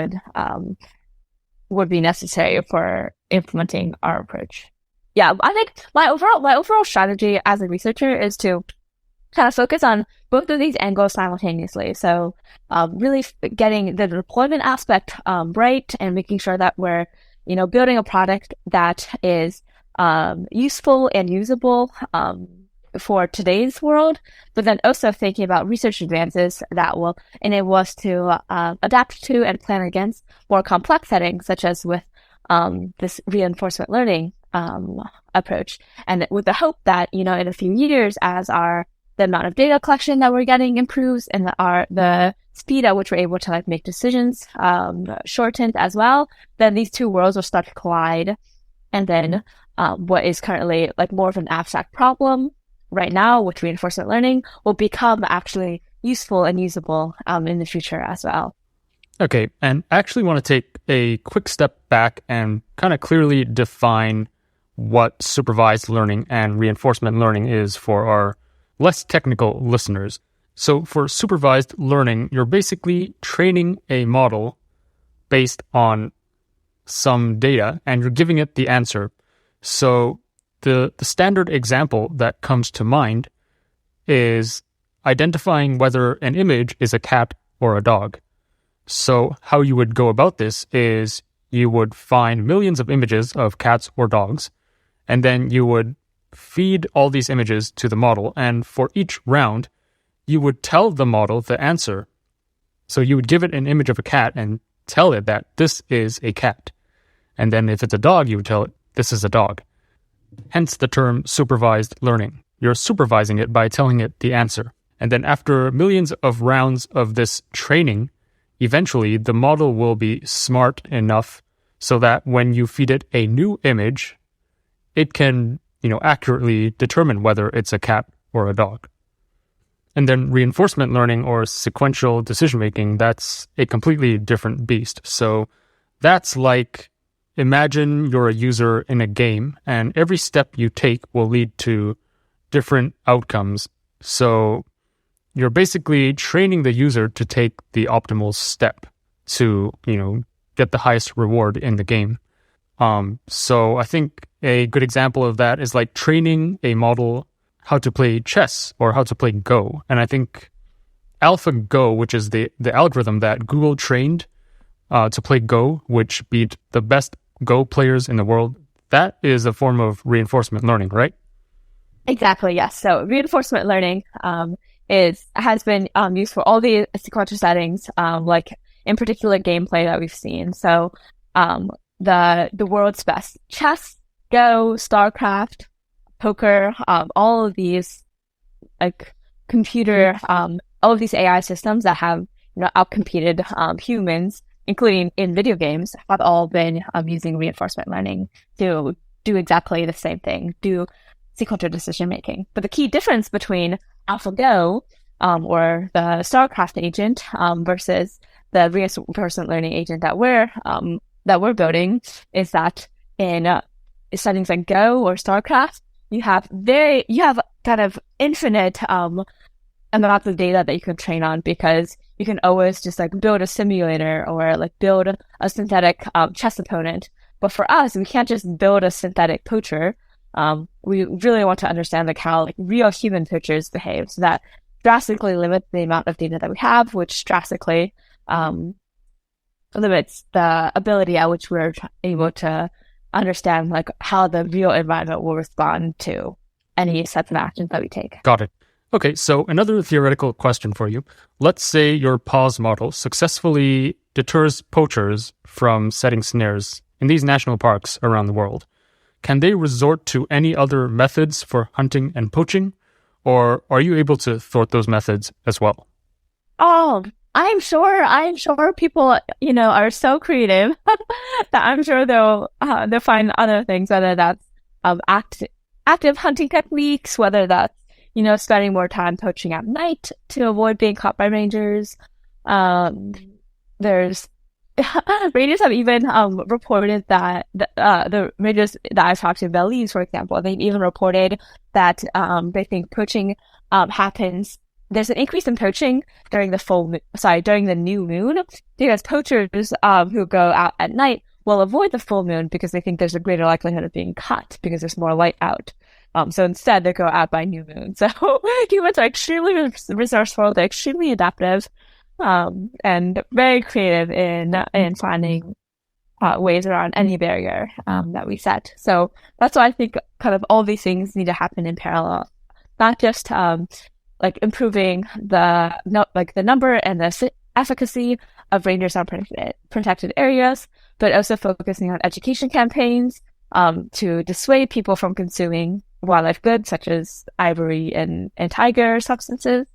would be necessary for implementing our approach. Yeah, I think my overall strategy as a researcher is to kind of focus on both of these angles simultaneously. So really getting the deployment aspect right, and making sure that we're building a product that is useful and usable for today's world, but then also thinking about research advances that will enable us to adapt to and plan against more complex settings, such as with this reinforcement learning approach. And with the hope that, in a few years, as the amount of data collection that we're getting improves, and the speed at which we're able to make decisions shortened as well, then these two worlds will start to collide. And then what is currently more of an abstract problem right now with reinforcement learning will become actually useful and usable in the future as well. Okay, and I actually want to take a quick step back and kind of clearly define what supervised learning and reinforcement learning is for our less technical listeners. So for supervised learning, you're basically training a model based on some data, and you're giving it the answer. So the standard example that comes to mind is identifying whether an image is a cat or a dog. So how you would go about this is you would find millions of images of cats or dogs, and then you would feed all these images to the model, and for each round, you would tell the model the answer. So you would give it an image of a cat and tell it that this is a cat. And then if it's a dog, you would tell it this is a dog. Hence the term supervised learning. You're supervising it by telling it the answer. And then after millions of rounds of this training, eventually the model will be smart enough so that when you feed it a new image it can, accurately determine whether it's a cat or a dog. And then reinforcement learning or sequential decision making, that's a completely different beast. So that's like, imagine you're a user in a game and every step you take will lead to different outcomes. So you're basically training the user to take the optimal step to, get the highest reward in the game. So I think a good example of that is like training a model how to play chess or how to play Go. And I think AlphaGo, which is the algorithm that Google trained to play Go, which beat the best Go players in the world, that is a form of reinforcement learning, right? Exactly, yes. So reinforcement learning has been used for all the sequential settings, like in particular gameplay that we've seen. So the world's best chess, Go, StarCraft, poker, all of these like computer, all of these AI systems that have outcompeted humans, including in video games, have all been using reinforcement learning to do exactly the same thing, do sequential decision making. But the key difference between AlphaGo or the StarCraft agent versus the reinforcement learning agent that we're building is that in settings like Go or StarCraft, you have kind of infinite amounts of data that you can train on, because you can always just like build a simulator or like build a synthetic chess opponent. But for us, we can't just build a synthetic poacher. We really want to understand like how like real human poachers behave, so that drastically limits the amount of data that we have, which drastically limits the ability at which we're able to understand like how the real environment will respond to any sets of actions that we take. Got it. Okay, so another theoretical question for you. Let's say your PAWS model successfully deters poachers from setting snares in these national parks around the world. Can they resort to any other methods for hunting and poaching, or are you able to thwart those methods as well? Oh, I'm sure people, are so creative that I'm sure they'll find other things, whether that's active hunting techniques, whether that's, spending more time poaching at night to avoid being caught by rangers. There's rangers have even reported that the rangers that I've talked to, Belize, for example, they've even reported that they think poaching happens. There's an increase in poaching during the new moon, because poachers who go out at night will avoid the full moon because they think there's a greater likelihood of being caught because there's more light out. So instead, they go out by new moon. So humans are extremely resourceful, they're extremely adaptive, and very creative in finding ways around any barrier that we set. So that's why I think kind of all these things need to happen in parallel, not just like improving the number and the efficacy of rangers on protected areas, but also focusing on education campaigns to dissuade people from consuming wildlife goods such as ivory and tiger substances,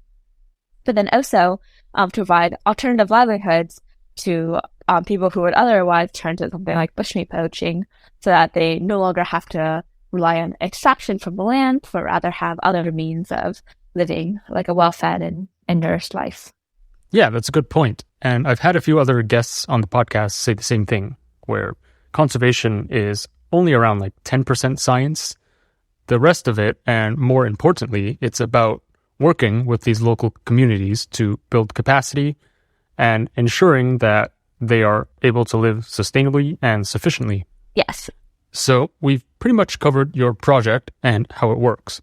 but then also to provide alternative livelihoods to people who would otherwise turn to something like bushmeat poaching, so that they no longer have to rely on extraction from the land, but rather have other means of living like a well-fed and nourished life. Yeah, that's a good point. And I've had a few other guests on the podcast say the same thing, where conservation is only around like 10% science. The rest of it, and more importantly, it's about working with these local communities to build capacity and ensuring that they are able to live sustainably and sufficiently. Yes. So we've pretty much covered your project and how it works.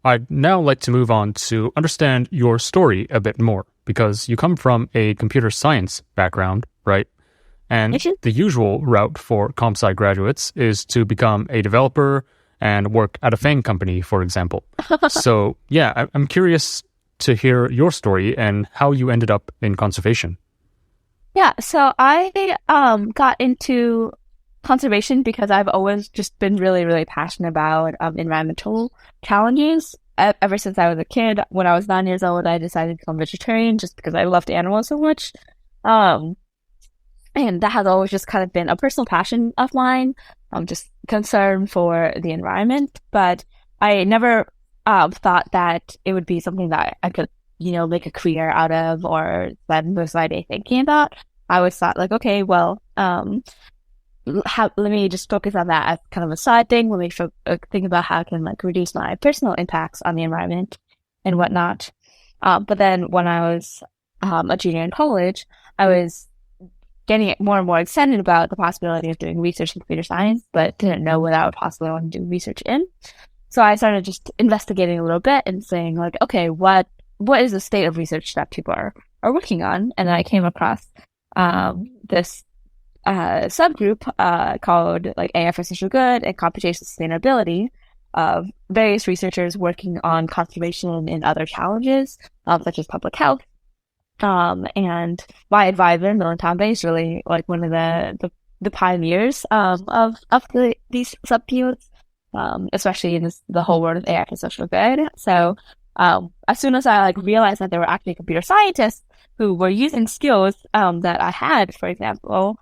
I'd now like to move on to understand your story a bit more, because you come from a computer science background, right? And the usual route for comp sci graduates is to become a developer and work at a FANG company, for example. So yeah, I'm curious to hear your story and how you ended up in conservation. Yeah, so I got into conservation because I've always just been really, really passionate about environmental challenges. Ever since I was a kid, when I was 9 years old, I decided to become vegetarian just because I loved animals so much. And that has always just kind of been a personal passion of mine. I'm just concerned for the environment, but I never thought that it would be something that I could, make a career out of or spend most of my day thinking about. I always thought like, okay, well, let me just focus on that as kind of a side thing. Let me think about how I can like reduce my personal impacts on the environment and whatnot. But then when I was a junior in college, I was getting more and more excited about the possibility of doing research in computer science, but didn't know what I would possibly want to do research in. So I started just investigating a little bit and saying like, okay, what is the state of research that people are working on? And I came across this subgroup called like AI for social good and computational sustainability of various researchers working on conservation and other challenges, such as public health. And my advisor, Milton Tombe, is really like one of the pioneers of these subfields, especially in the whole world of AI for social good. So as soon as I like realized that there were actually computer scientists who were using skills that I had, for example,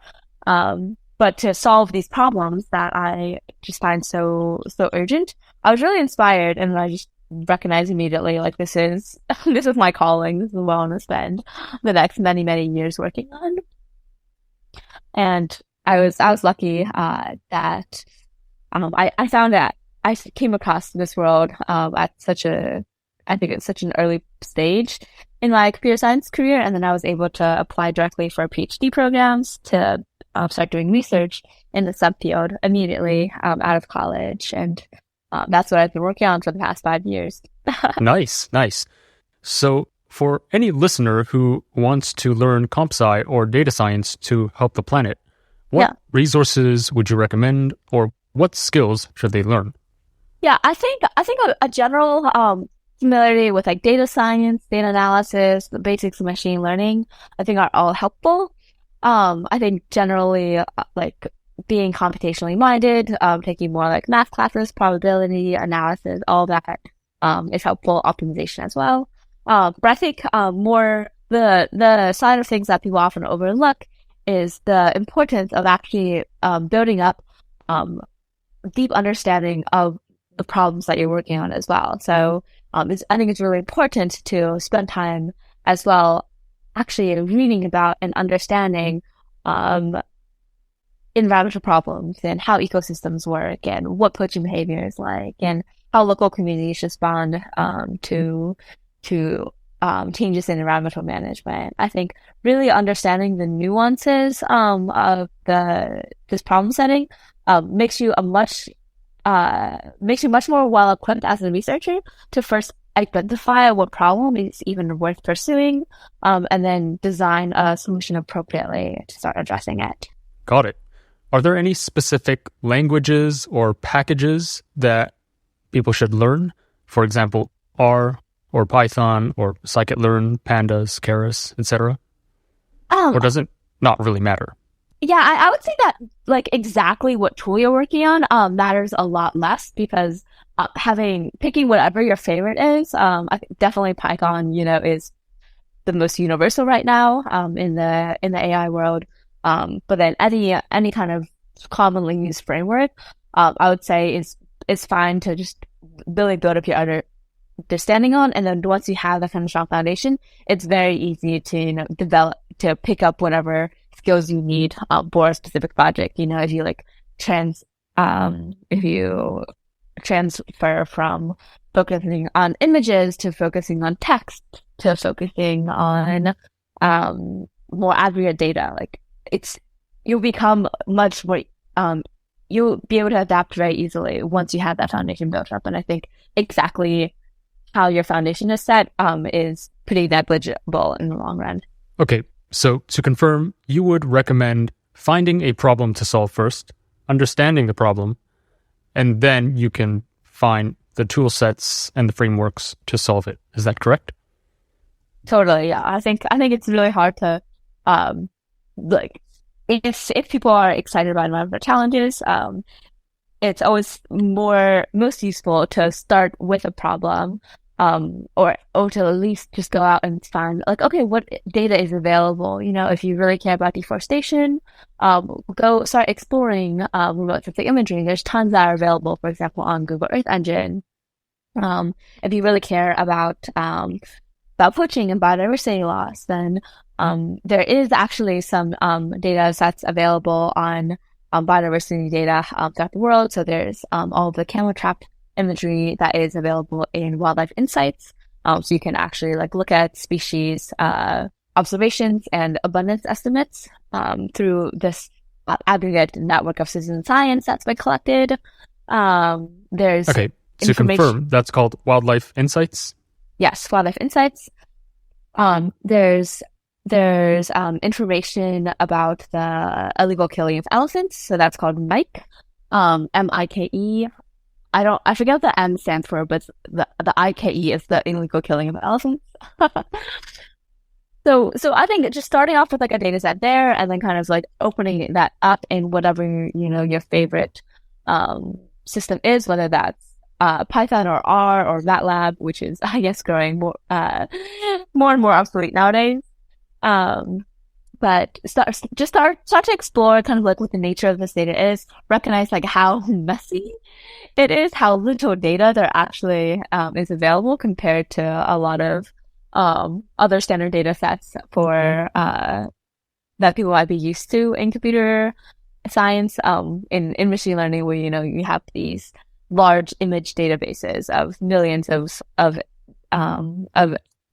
but to solve these problems that I just find so urgent, I was really inspired, and I just recognized immediately like this is my calling. This is what I want to spend the next many years working on. And I was lucky that I found that I came across this world at I think it's such an early stage in my computer science career, and then I was able to apply directly for PhD programs to start doing research in the subfield immediately out of college, and that's what I've been working on for the past 5 years. Nice. So for any listener who wants to learn comp sci or data science to help the planet, what resources would you recommend, or what skills should they learn? Yeah, I think a general familiarity with like data science, data analysis, the basics of machine learning, I think are all helpful. I think generally like being computationally minded, taking more like math classes, probability analysis, all that is helpful. Optimization as well. But I think more the side of things that people often overlook is the importance of actually building up deep understanding of the problems that you're working on as well. So I think it's really important to spend time as well actually reading about and understanding environmental problems and how ecosystems work and what poaching behavior is like and how local communities respond to changes in environmental management. I think really understanding the nuances of this problem setting makes you much more well equipped as a researcher to first identify what problem is even worth pursuing, and then design a solution appropriately to start addressing it. Got it. Are there any specific languages or packages that people should learn? For example, R or Python or scikit-learn, pandas, keras, etc.? Or does it not really matter? Yeah, I would say that like exactly what tool you're working on matters a lot less, because picking whatever your favorite is, I think definitely Python, is the most universal right now in the AI world. But then any kind of commonly used framework, I would say is fine to just really build up your understanding on, and then once you have that kind of strong foundation, it's very easy to develop to pick up whatever skills you need for a specific project. If you transfer from focusing on images to focusing on text to focusing on more aggregate data, like you'll become much more you'll be able to adapt very easily once you have that foundation built up. And I think exactly how your foundation is set is pretty negligible in the long run. Okay, so to confirm, you would recommend finding a problem to solve first, understanding the problem, and then you can find the tool sets and the frameworks to solve it. Is that correct? Totally, yeah. I think it's really hard to if people are excited about environmental challenges, it's always most useful to start with a problem or to at least just go out and find like, okay, what data is available? If you really care about deforestation, go start exploring remote sensing imagery. There's tons that are available, for example, on Google Earth Engine. If you really care about poaching and biodiversity loss, then there is actually some data sets available on biodiversity data throughout the world. So there's all of the camera trap imagery that is available in Wildlife Insights. So you can actually look at species observations and abundance estimates through this aggregate network of citizen science that's been collected. There's okay. To confirm, that's called Wildlife Insights? Yes, Wildlife Insights. There's information about the illegal killing of elephants, so that's called MIKE, M-I-K-E. I forget what the M stands for, but the I-K-E is the illegal killing of elephants. So I think just starting off with a data set there, and then kind of opening that up in whatever your favorite system is, whether that's Python or R or MATLAB, which is, I guess, growing more and more obsolete nowadays. But start to explore kind of what the nature of this data is, recognize how messy it is, how little data there actually is available compared to a lot of other standard data sets for that people might be used to in computer science, in machine learning, where you have these large image databases of millions of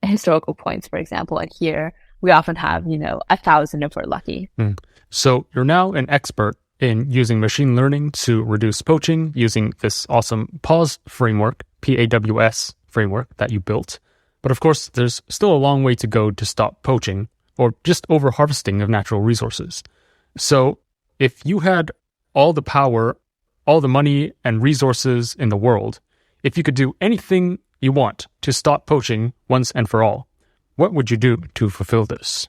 historical points, for example. And here we often have 1,000 if we're lucky. So you're now an expert in using machine learning to reduce poaching using this awesome PAWS framework, PAWS framework that you built. But of course, there's still a long way to go to stop poaching or just over-harvesting of natural resources. So if you had all the power, all the money and resources in the world, if you could do anything you want to stop poaching once and for all, what would you do to fulfill this?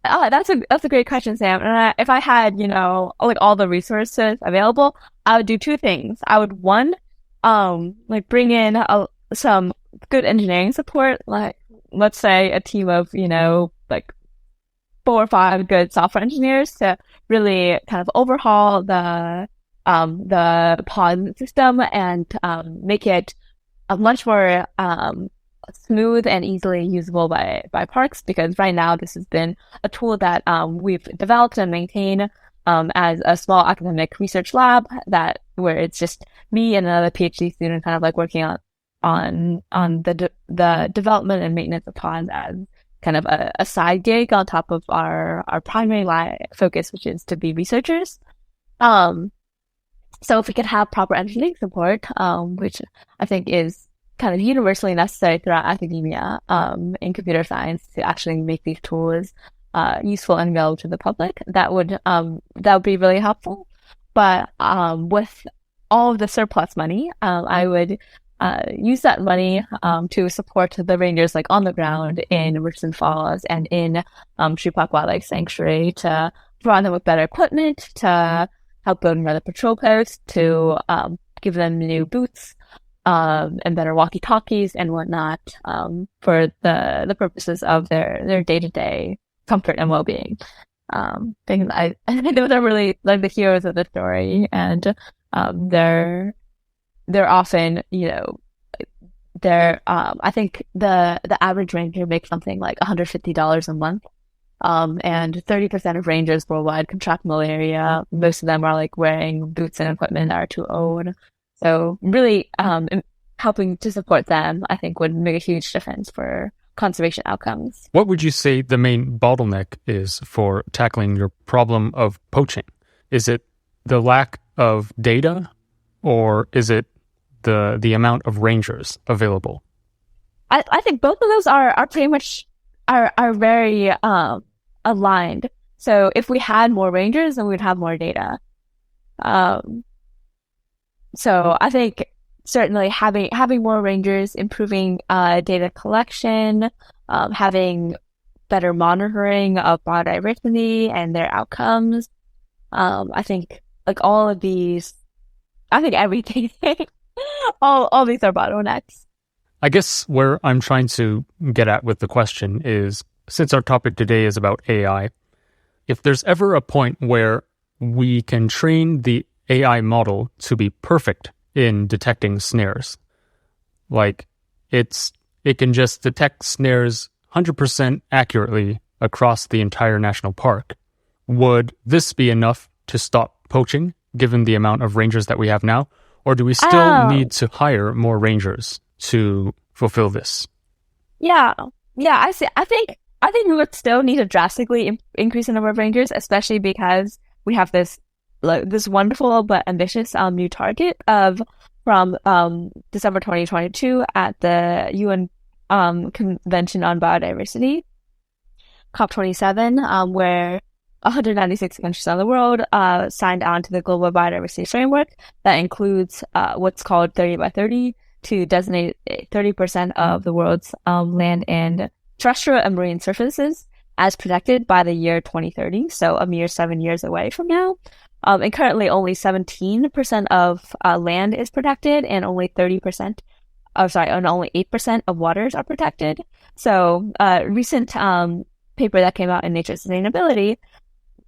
Oh, that's a great question, Sam. And if I had, all the resources available, I would do two things. I would, one, bring in some good engineering support, let's say a team of, 4 or 5 good software engineers to really kind of overhaul the PAWS system and make it a much more smooth and easily usable by parks, because right now this has been a tool that we've developed and maintained as a small academic research lab where it's just me and another PhD student kind of working on the development and maintenance of PAWS as kind of a side gig on top of our primary focus, which is to be researchers. So if we could have proper engineering support, which I think is kind of universally necessary throughout academia in computer science to actually make these tools useful and available to the public, that would be really helpful. But with all of the surplus money, I would use that money to support the rangers on the ground in Richmond Falls and in Shupak Wildlife Sanctuary, to provide them with better equipment, to help build another patrol post, to give them new boots and better walkie-talkies and whatnot for the purposes of their day-to-day comfort and well-being. Because I think those are really the heroes of the story, and they're often, I think the average ranger makes something like $150 a month. And 30% of rangers worldwide contract malaria. Most of them are wearing boots and equipment that are too old. So really, helping to support them, I think, would make a huge difference for conservation outcomes. What would you say the main bottleneck is for tackling your problem of poaching? Is it the lack of data, or is it the amount of rangers available? I think both of those are pretty much are very aligned. So if we had more rangers, then we'd have more data. So I think certainly having more rangers, improving data collection, having better monitoring of biodiversity and their outcomes. I think all of these, I think everything, all these are bottlenecks. I guess where I'm trying to get at with the question is, since our topic today is about AI, if there's ever a point where we can train the AI model to be perfect in detecting snares, like it can just detect snares 100% accurately across the entire national park, would this be enough to stop poaching, given the amount of rangers that we have now? Or do we still need to hire more rangers to fulfill this? Yeah, I see. I think we would still need to drastically increase the number of rangers, especially because we have this wonderful but ambitious new target of from December 2022 at the UN Convention on Biodiversity, COP27, where 196 countries around the world signed on to the Global Biodiversity Framework that includes what's called 30 by 30 to designate 30% of the world's land and terrestrial and marine surfaces as protected by the year 2030, so a mere 7 years away from now. And currently only 17% of land is protected and only 30%, and only 8% of waters are protected. So recent paper that came out in Nature Sustainability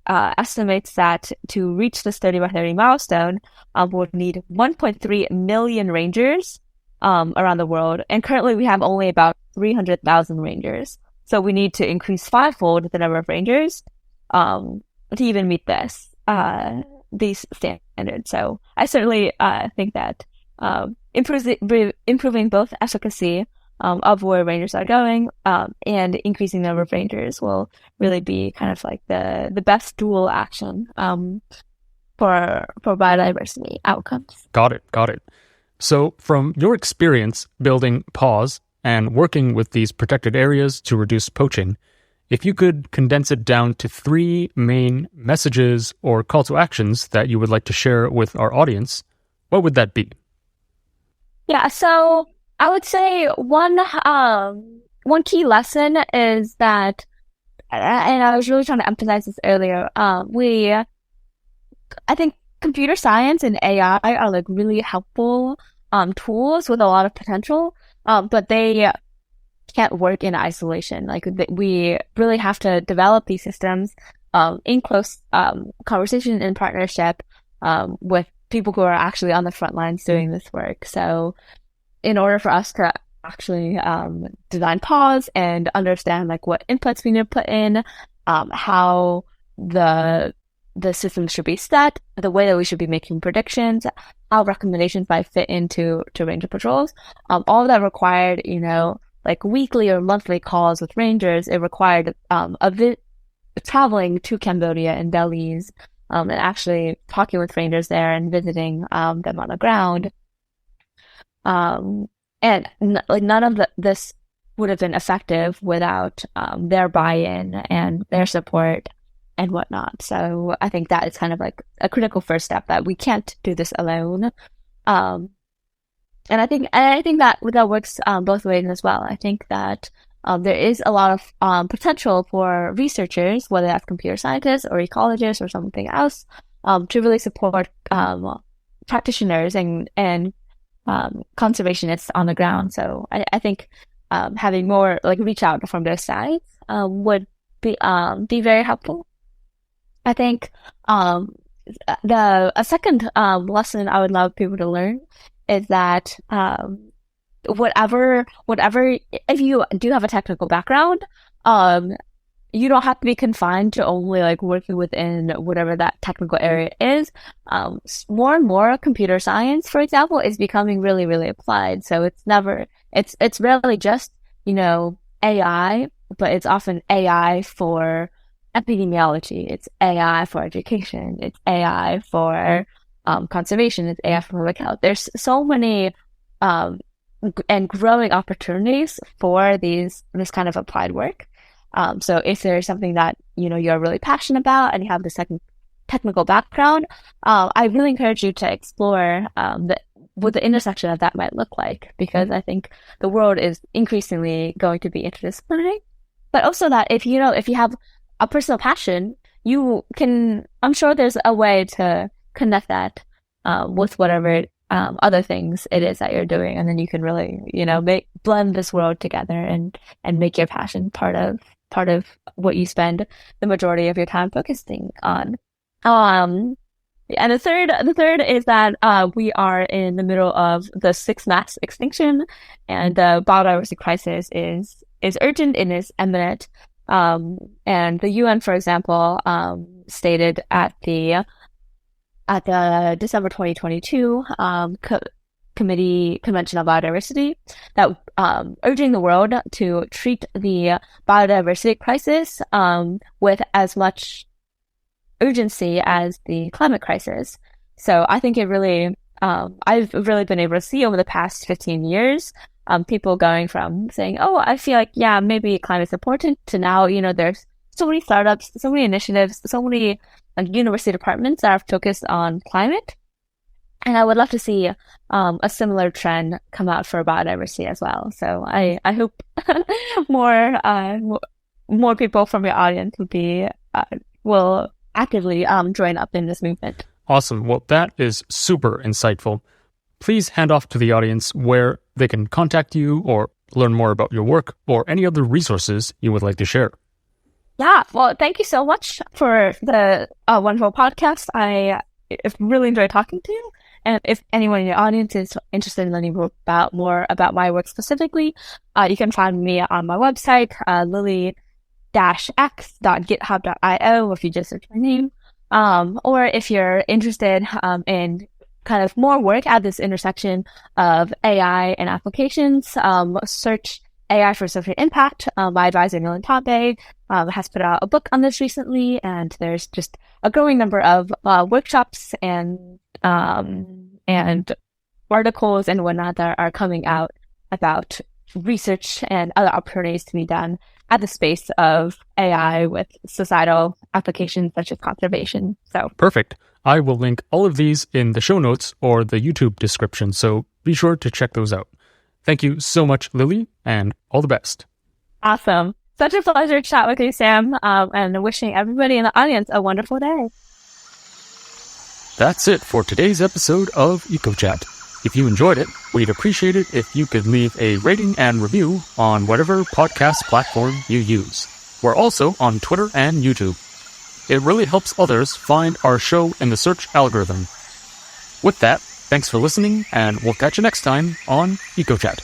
estimates that to reach this 30 by 30 milestone, we'll need 1.3 million rangers around the world. And currently we have only about 300,000 rangers. So we need to increase fivefold the number of rangers to even meet these standards. So I certainly think that improving both efficacy of where rangers are going and increasing the number of rangers will really be kind of like the best dual action for biodiversity outcomes. Got it. So from your experience building PAWS and working with these protected areas to reduce poaching, if you could condense it down to 3 main messages or call to actions that you would like to share with our audience, what would that be? Yeah, so I would say one key lesson is that, and I was really trying to emphasize this earlier, I think computer science and AI are like really helpful tools with a lot of potential, but they can't work in isolation. Like we really have to develop these systems in close conversation and partnership with people who are actually on the front lines doing this work. So in order for us to actually design PAWS and understand like what inputs we need to put in, how the system should be set, the way that we should be making predictions, how recommendations might fit into ranger patrols, all of that required, like weekly or monthly calls with rangers. It required traveling to Cambodia and Belize, and actually talking with rangers there and visiting them on the ground. And none of this would have been effective without their buy-in and their support and whatnot. So I think that is kind of like a critical first step, that we can't do this alone. And I think that works both ways as well. I think that there is a lot of potential for researchers, whether that's computer scientists or ecologists or something else, to really support practitioners and conservationists on the ground. So I think having more like reach out from those sides would be very helpful. I think a second lesson I would love people to learn is that whatever if you do have a technical background, you don't have to be confined to only like working within whatever that technical area is. More and more computer science, for example, is becoming really, really applied. So it's rarely just, AI, but it's often AI for epidemiology. It's AI for education. It's AI for conservation. It's AI for public health. There's so many and growing opportunities for this kind of applied work. So if there's something that, you're really passionate about and you have this technical background, I really encourage you to explore what the intersection of that might look like, because I think the world is increasingly going to be interdisciplinary. But also that if you have a personal passion, I'm sure there's a way to connect that with whatever other things it is that you're doing, and then you can really, blend this world together and make your passion part of what you spend the majority of your time focusing on. And the third is that we are in the middle of the sixth mass extinction, and the biodiversity crisis is urgent and is imminent. And the UN, for example, stated at the December 2022 Convention on Biodiversity that urging the world to treat the biodiversity crisis with as much urgency as the climate crisis. So I think it really, I've really been able to see over the past 15 years, people going from saying, oh, I feel like, yeah, maybe climate's important, to now, there's so many startups, so many initiatives, so many university departments that are focused on climate. And I would love to see a similar trend come out for biodiversity as well. So I hope more people from your audience will actively join up in this movement. Awesome. Well, that is super insightful. Please hand off to the audience where they can contact you or learn more about your work or any other resources you would like to share. Yeah, well, thank you so much for the wonderful podcast. I really enjoyed talking to you. And if anyone in your audience is interested in learning more about my work specifically, you can find me on my website, lily-x.github.io, if you just search my name. Or if you're interested in kind of more work at this intersection of AI and applications, search AI for Social Impact. My advisor, Nolan Tabe, has put out a book on this recently, and there's just a growing number of workshops and articles and whatnot that are coming out about research and other opportunities to be done at the space of AI with societal applications such as conservation. So perfect. I will link all of these in the show notes or the YouTube description, so be sure to check those out. Thank you so much, Lily, and all the best. Awesome. Such a pleasure to chat with you, Sam, and wishing everybody in the audience a wonderful day. That's it for today's episode of Ecochat. If you enjoyed it, we'd appreciate it if you could leave a rating and review on whatever podcast platform you use. We're also on Twitter and YouTube. It really helps others find our show in the search algorithm. With that, thanks for listening, and we'll catch you next time on Ecochat.